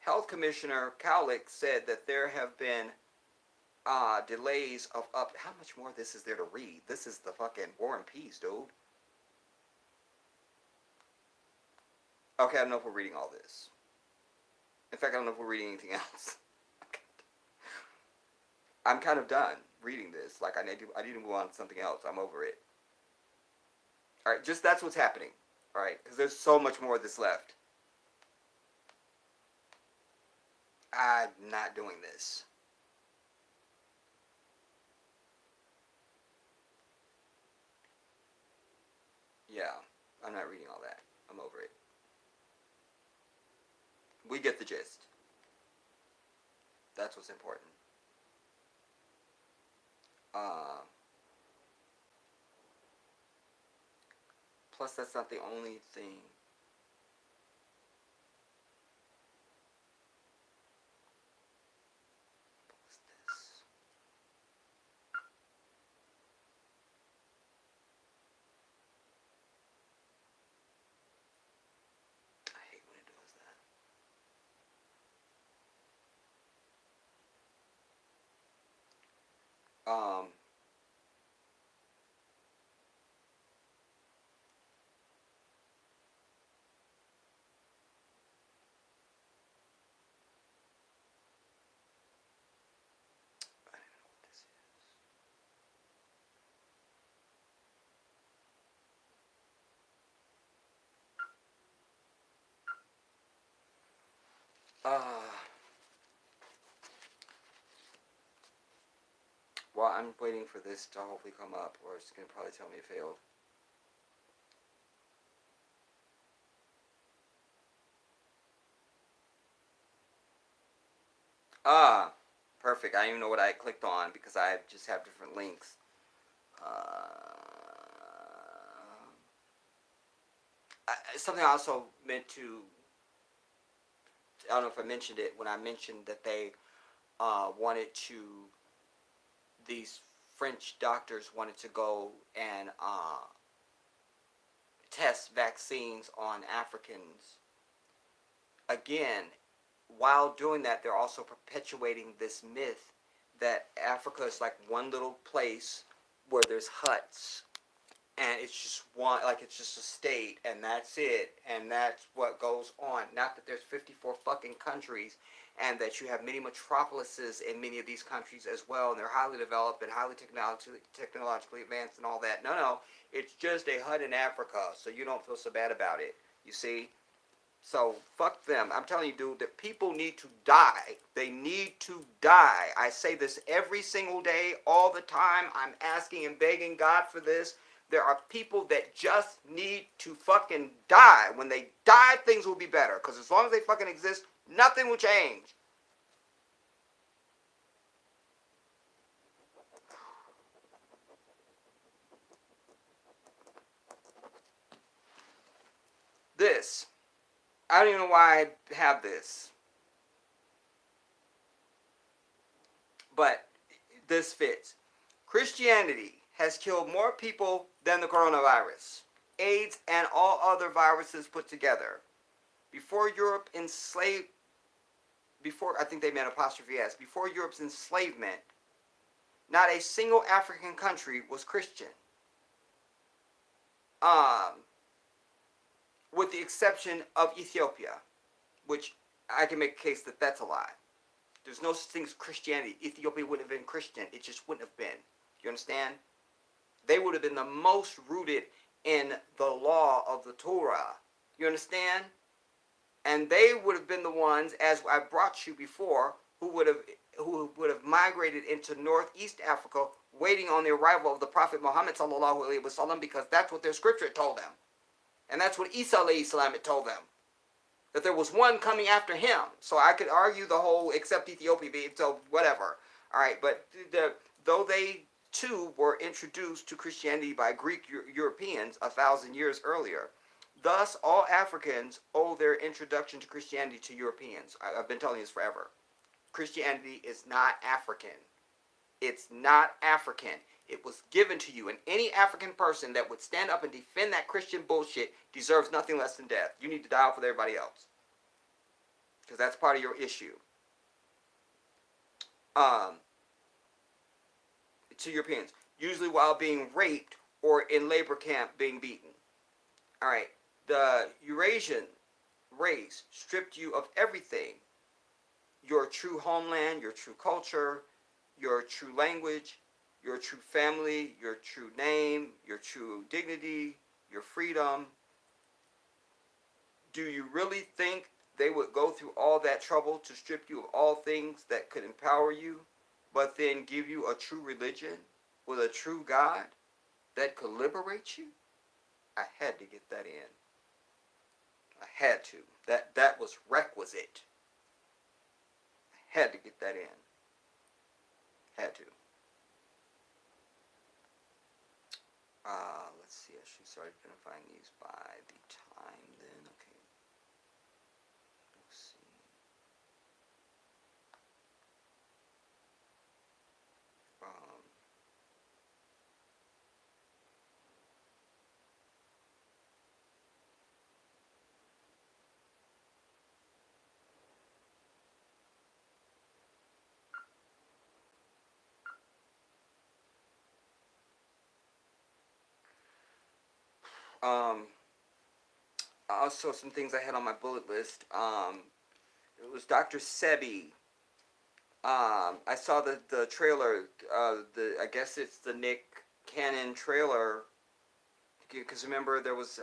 Health Commissioner Cowlick said that there have been delays of up... How much more of this is there to read? This is the fucking War and Peace, dude. Okay, I don't know if we're reading all this. In fact, I don't know if we're reading anything else. I'm kind of done reading this. Like, I need to move on to something else. I'm over it. Alright, just that's what's happening. Alright, because there's so much more of this left. I'm not doing this. Yeah, I'm not reading all that. I'm over it. We get the gist. That's what's important. Plus, that's not the only thing. What's this? I hate when it does that. Well, I'm waiting for this to hopefully come up, or it's going to probably tell me it failed. Perfect. I don't even know what I clicked on because I just have different links. Something I also meant to... I don't know if I mentioned it when I mentioned that they wanted to... These French doctors wanted to go and test vaccines on Africans. Again, while doing that, they're also perpetuating this myth that Africa is like one little place where there's huts and it's just one, like it's just a state and that's it, and that's what goes on. Not that there's 54 fucking countries and that you have many metropolises in many of these countries as well, and they're highly developed and highly technologically advanced and all that. No, it's just a hut in Africa, so you don't feel so bad about it. You see? So fuck them. I'm telling you, dude, that people need to die. They need to die. I say this every single day, all the time. I'm asking and begging God for this. There are people that just need to fucking die. When they die, things will be better. Because as long as they fucking exist, nothing will change. This. I don't even know why I have this. But this fits. Christianity has killed more people than the coronavirus, AIDS, and all other viruses put together. Before Europe enslaved, before, I think they meant apostrophe S, before Europe's enslavement, not a single African country was Christian. With the exception of Ethiopia, which I can make a case that that's a lie. There's no such thing as Christianity. Ethiopia wouldn't have been Christian. It just wouldn't have been. You understand? They would have been the most rooted in the law of the Torah. You understand? And they would have been the ones, as I brought you before, who would have migrated into northeast Africa, waiting on the arrival of the Prophet Muhammad sallallahu alaihi wasallam, because that's what their scripture told them, and that's what Isa alayhi salam had told them, that there was one coming after him. So I could argue the whole except Ethiopia, so whatever. All right, but though they too were introduced to Christianity by Greek Europeans 1,000 years earlier, thus all Africans owe their introduction to Christianity to Europeans. I've been telling you this forever. Christianity is not African. It's not African. It was given to you, and any African person that would stand up and defend that Christian bullshit deserves nothing less than death. You need to die off with everybody else, because that's part of your issue. To Europeans, usually while being raped or in labor camp being beaten. All right, the Eurasian race stripped you of everything: your true homeland, your true culture, your true language, your true family, your true name, your true dignity, your freedom. Do you really think they would go through all that trouble to strip you of all things that could empower you, but then give you a true religion with a true God that could liberate you? I had to get that in. I had to. That was requisite. I had to get that in. Had to. Let's see. I should start identifying these by the time then. Okay. Let's see. Also, some things I had on my bullet list. It was Dr. Sebi. I saw the trailer. I guess it's the Nick Cannon trailer. Because remember, there was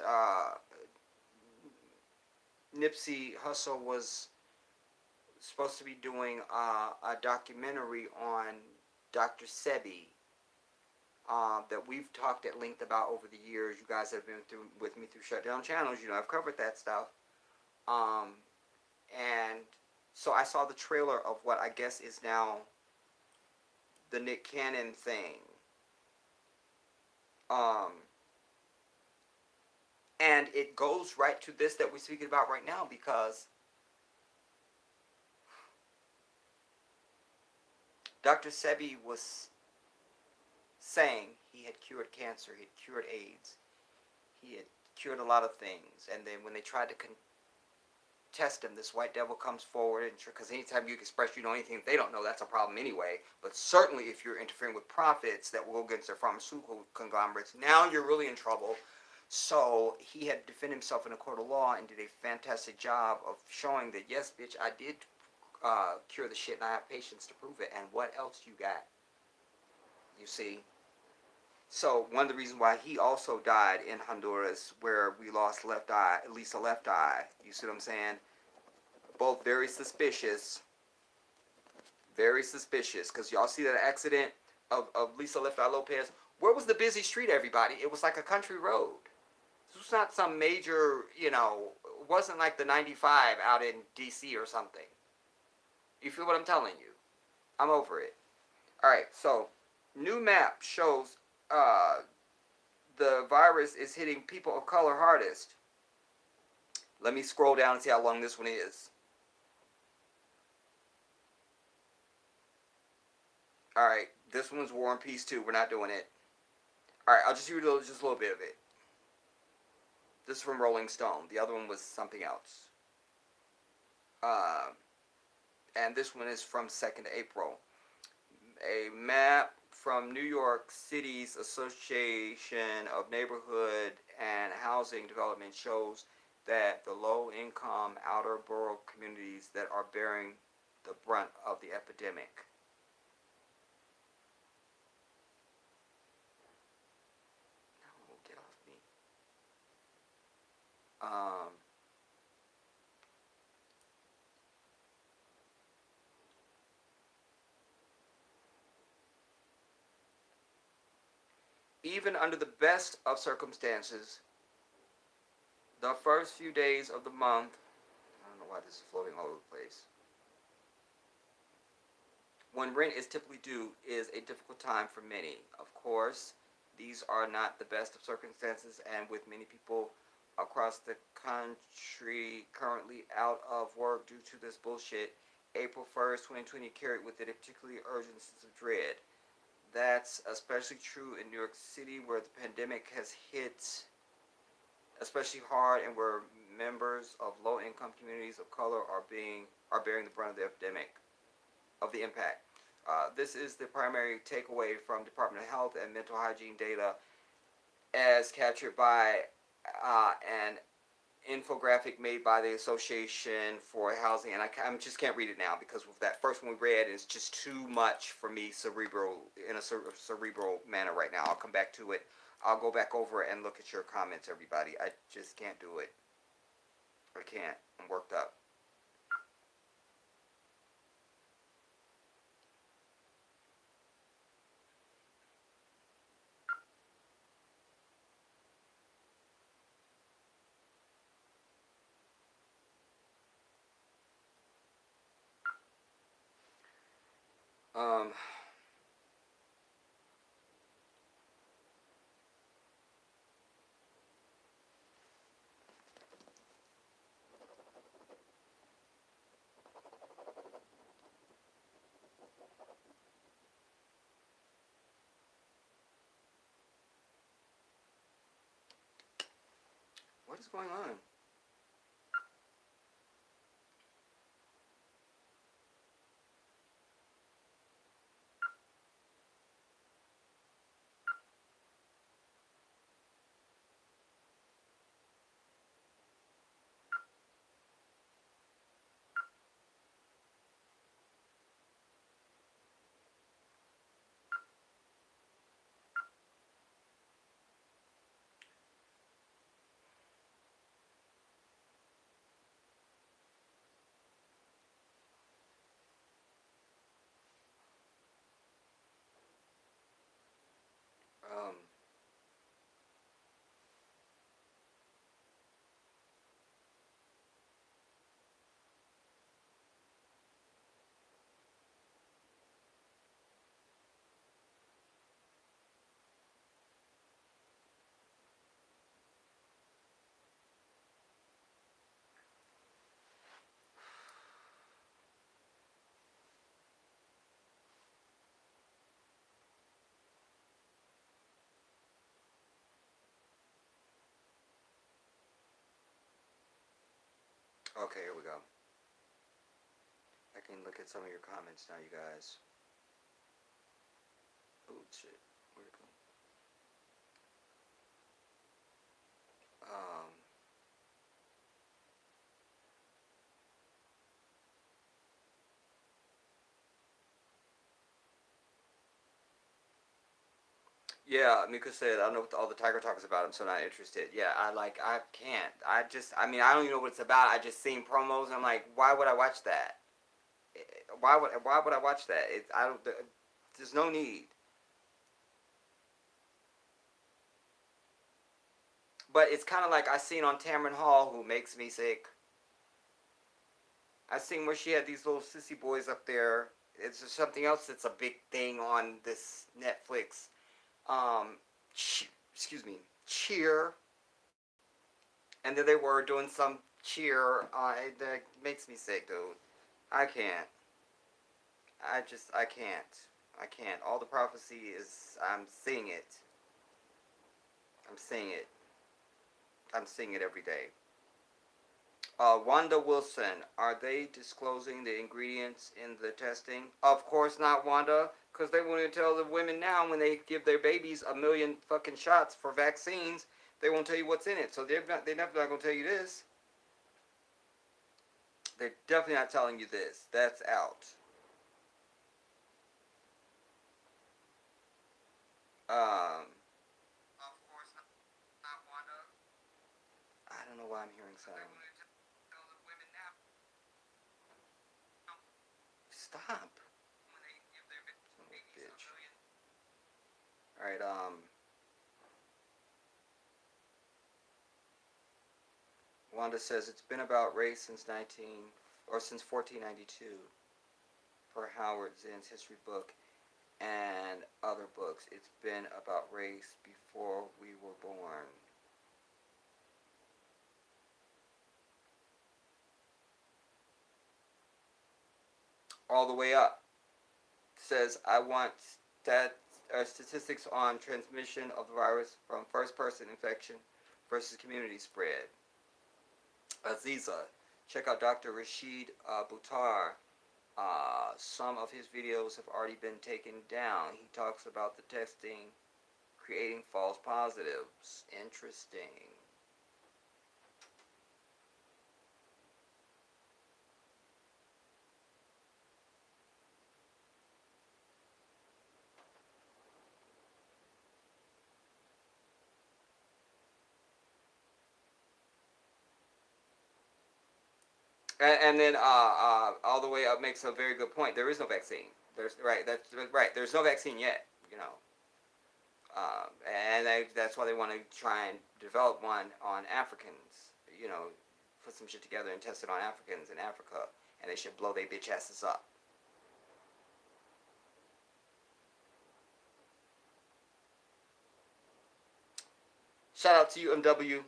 Nipsey Hussle was supposed to be doing a documentary on Dr. Sebi. That we've talked at length about over the years. You guys have been through with me through Shutdown Channels. You know, I've covered that stuff. And so I saw the trailer of what I guess is now the Nick Cannon thing. And it goes right to this that we're speaking about right now, because Dr. Sebi was saying he had cured cancer, he had cured AIDS, he had cured a lot of things. And then when they tried to test him, this white devil comes forward, and because anytime you express you know anything they don't know, that's a problem anyway. But certainly if you're interfering with profits that will go against their pharmaceutical conglomerates, now you're really in trouble. So he had to defend himself in a court of law and did a fantastic job of showing that, yes, bitch, I did cure the shit and I have patience to prove it. And what else you got? You see? So one of the reasons why he also died in Honduras, where we lost left eye, at least a left eye. You see what I'm saying? Both very suspicious. Very suspicious. Because y'all see that accident of Lisa Left Eye Lopez? Where was the busy street, everybody? It was like a country road. This was not some major, it wasn't like the 95 out in D.C. or something. You feel what I'm telling you? I'm over it. Alright, so new map shows the virus is hitting people of color hardest. Let me scroll down and see how long this one is. Alright, this one's War and Peace too. We're not doing it. Alright, I'll just read just a little bit of it. This is from Rolling Stone. The other one was something else. And this one is from 2nd April. A map from New York City's Association of Neighborhood and Housing Development shows that the low-income outer borough communities that are bearing the brunt of the epidemic. No, get off me. Even under the best of circumstances, the first few days of the month, I don't know why this is floating all over the place, when rent is typically due, is a difficult time for many. Of course, these are not the best of circumstances, and with many people across the country currently out of work due to this bullshit, April 1st, 2020 carried with it a particularly urgent sense of dread. That's especially true in New York City, where the pandemic has hit especially hard and where members of low-income communities of color are bearing the brunt of the epidemic, of the impact. This is the primary takeaway from Department of Health and Mental Hygiene data as captured by an infographic made by the Association for Housing, and I just can't read it now because with that first one we read is just too much for me in a cerebral manner right now. I'll come back to it. I'll go back over and look at your comments, everybody. I just can't do it. I can't. I'm worked up. Um, what is going on? Okay, here we go. I can look at some of your comments now, you guys. Oh shit, where'd it go? Um, yeah, Mika said, I don't know what all the Tiger Talk is about. I'm so not interested. Yeah, I can't. I mean, I don't even know what it's about. I just seen promos and I'm like, why would I watch that? Why would I watch that? I don't, there's no need. But it's kind of like I seen on Tamron Hall, who makes me sick. I seen where she had these little sissy boys up there. It's just something else that's a big thing on this Netflix. Um, excuse me, Cheer, and then they were doing some Cheer. That makes me sick, dude. I can't. I can't. I can't. All the prophecy is. I'm seeing it. I'm seeing it. I'm seeing it every day. Wanda Wilson, are they disclosing the ingredients in the testing? Of course not, Wanda, because they won't even tell the women now when they give their babies a million fucking shots for vaccines. They won't tell you what's in it, so they're not gonna tell you this. They're definitely not telling you this. That's out. Of course not, Wanda. I don't know why I'm hearing sound. Stop. Son of a bitch. All right. Wanda says it's been about race since 1492 for Howard Zinn's history book and other books. It's been about race before we were born. All the way up. Says I want statistics on transmission of the virus from first person infection versus community spread. Aziza, check out Dr. Rashid Buttar. Some of his videos have already been taken down. He talks about the testing creating false positives. Interesting. And then all the way up makes a very good point. There is no vaccine. There's right. That's right. There's no vaccine yet. You know, and that's why they want to try and develop one on Africans. You know, put some shit together and test it on Africans in Africa, and they should blow their bitch asses up. Shout out to you, MW.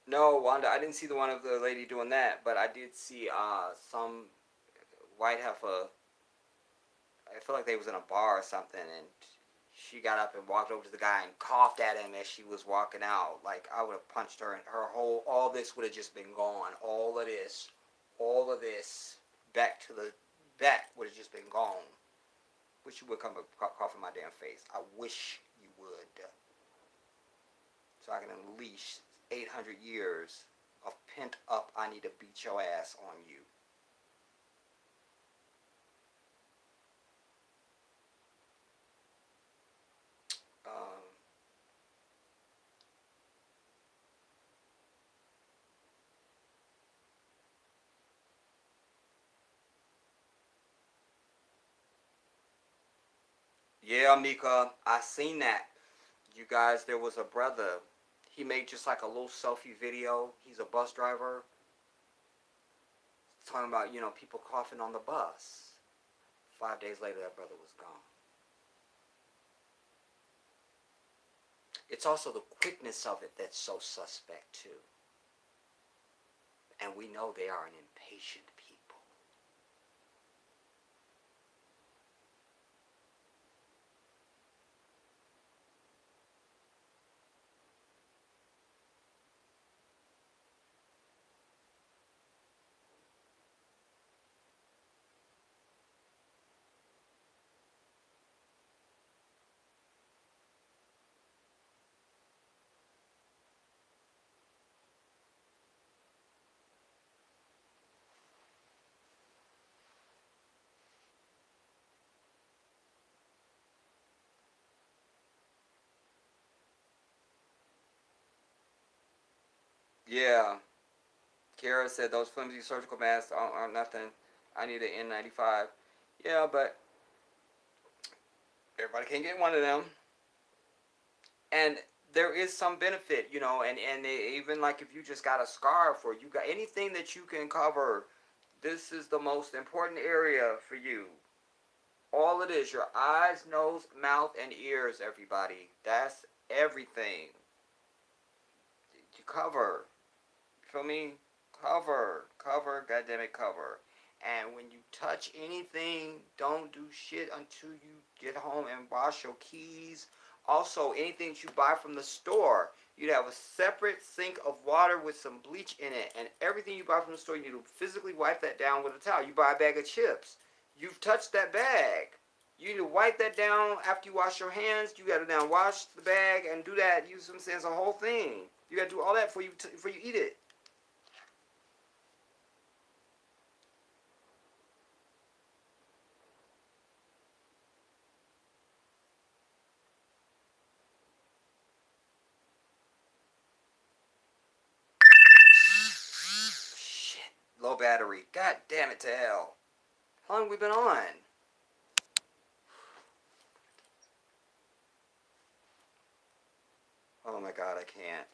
No, Wanda, I didn't see the one of the lady doing that, but I did see some white heifer. I feel like they was in a bar or something, and she got up and walked over to the guy and coughed at him as she was walking out. Like I would have punched her, and all this would have just been gone. All of this, back to the back would have just been gone. Wish you would come and cough in my damn face. I wish you would, so I can unleash 800 years of pent up. I need to beat your ass on you. Um, Yeah, Mika, I seen that. You guys, there was a brother. He made just like a little selfie video. He's a bus driver, talking about people coughing on the bus. 5 days later, that brother was gone. It's also the quickness of it that's so suspect too. And we know they are an impatient people. Yeah, Kara said those flimsy surgical masks aren't nothing. I need an N95. Yeah, but everybody can't get one of them. And there is some benefit, and even like if you just got a scarf or you got anything that you can cover, this is the most important area for you. All it is, your eyes, nose, mouth, and ears, everybody. That's everything. You cover. Feel me? Cover, goddammit, cover. And when you touch anything, don't do shit until you get home and wash your keys. Also, anything that you buy from the store, you'd have a separate sink of water with some bleach in it. And everything you buy from the store, you need to physically wipe that down with a towel. You buy a bag of chips. You've touched that bag. You need to wipe that down after you wash your hands. You got to now wash the bag and do that. Use some sense, the whole thing. You got to do all that before you eat it. Shit. Low battery. God damn it to hell. How long have we been on? Oh my god, I can't.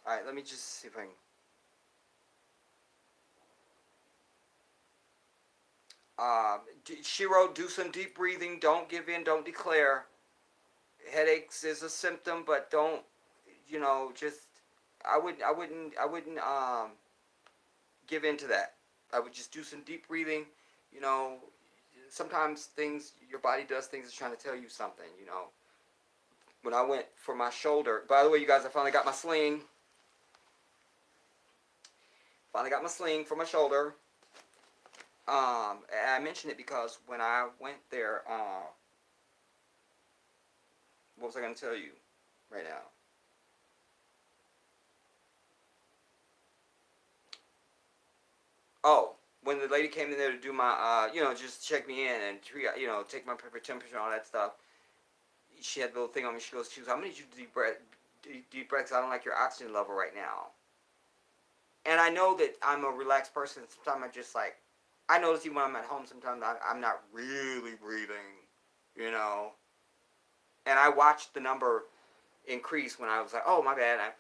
Alright, let me just see if I can. Shiro, do some deep breathing. Don't give in. Don't declare. Headaches is a symptom, but don't. Just. I wouldn't give in to that. I would just do some deep breathing. You know, sometimes your body does things it's trying to tell you something. When I went for my shoulder. By the way, you guys, I finally got my sling. Finally got my sling for my shoulder. And I mentioned it because when I went there, what was I going to tell you right now? Oh, when the lady came in there to do my, just check me in and take my temperature and all that stuff. She had the little thing on me. She goes, "How many did you deep breaths? I don't like your oxygen level right now." And I know that I'm a relaxed person. Sometimes I just like, I notice even when I'm at home, sometimes I'm not really breathing, you know. And I watched the number increase when I was like, "Oh, my bad." I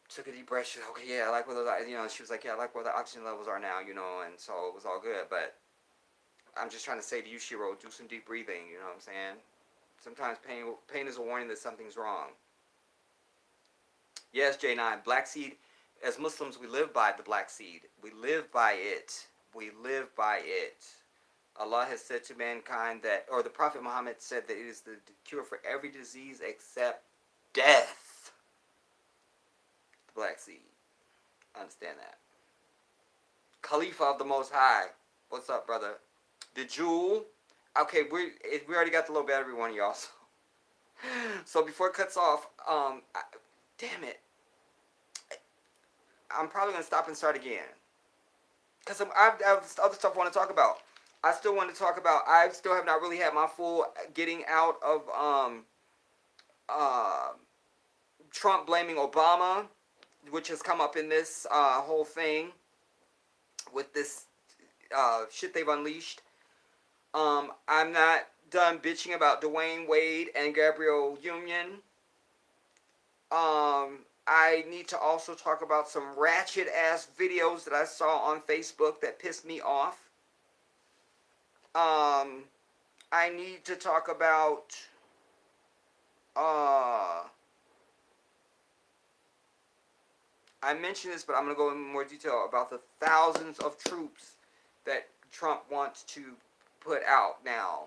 took a deep breath. She was like, "Okay, yeah, I like where those, she was like, "Yeah, I like where the oxygen levels are now, and so it was all good." But I'm just trying to say to you, Shiro, do some deep breathing. You know what I'm saying? Sometimes pain is a warning that something's wrong. Yes, J9, black seed. As Muslims, we live by the black seed. We live by it. We live by it. Allah has said to mankind that, or the Prophet Muhammad said that it is the cure for every disease except death. The black seed. Understand that. Khalifa of the Most High. What's up, brother? The Jewel. Okay, we already got the low battery one, y'all. So before it cuts off, damn it, I'm probably gonna stop and start again because I have other stuff I want to talk about. I still want to talk about. I still have not really had my full getting out of uh, Trump blaming Obama, which has come up in this whole thing with this shit they've unleashed. I'm not done bitching about Dwayne Wade and Gabrielle Union. I need to also talk about some ratchet ass videos that I saw on Facebook that pissed me off. I need to talk about I mentioned this, but I'm going to go in more detail about the thousands of troops that Trump wants to put out now.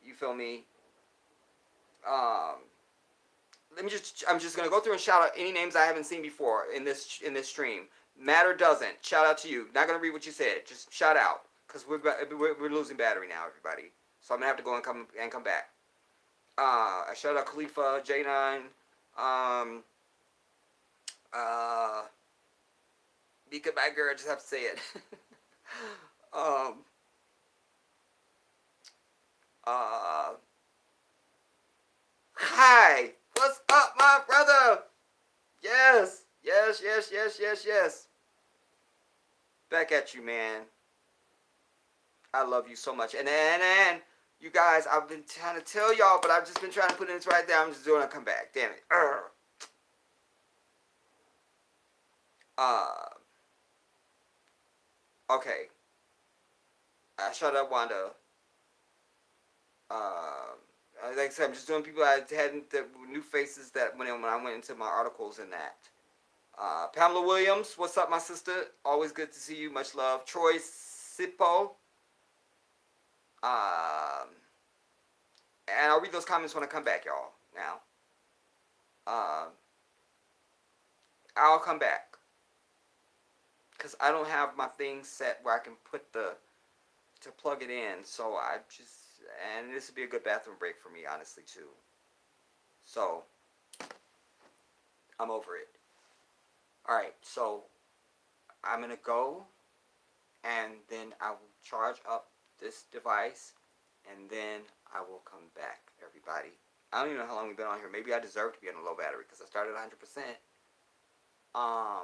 You feel me? I'm just gonna go through and shout out any names I haven't seen before in this stream. Matter doesn't. Shout out to you. Not gonna read what you said. Just shout out, cause we're losing battery now, everybody. So I'm gonna have to go and come back. I shout out Khalifa, J9, uh, be goodbye girl. I just have to say it. um, Hi, what's up, my brother? Yes. Back at you, man. I love you so much. And you guys, I've been trying to tell y'all, but I've just been trying to put it right there. I'm just doing a comeback. Damn it. Okay. I shut up, Wanda. Like I said, I'm just doing people I hadn't, the new faces that when I went into my articles and that. Pamela Williams, what's up, my sister? Always good to see you. Much love. Troy Sippo. And I'll read those comments when I come back, y'all. Now. I'll come back. Because I don't have my thing set where I can put to plug it in. So I just, and this would be a good bathroom break for me, honestly, too. So, I'm over it. Alright, so I'm going to go and then I will charge up this device and then I will come back, everybody. I don't even know how long we've been on here. Maybe I deserve to be on a low battery because I started at 100%. I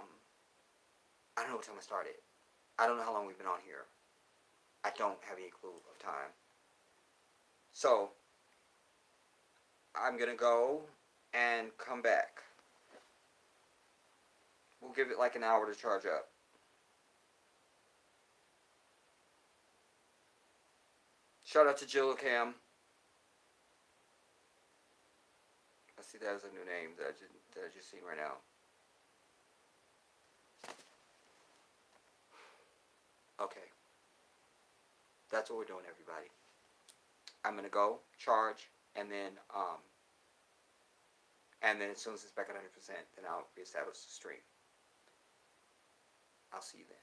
don't know what time I started. I don't know how long we've been on here. I don't have any clue of time. So, I'm going to go and come back. We'll give it like an hour to charge up. Shout out to Jill Cam. I see that as a new name that I just seen right now. Okay. That's what we're doing, everybody. I'm gonna go charge, and then as soon as it's back at 100%, then I'll reestablish the stream. I'll see you then.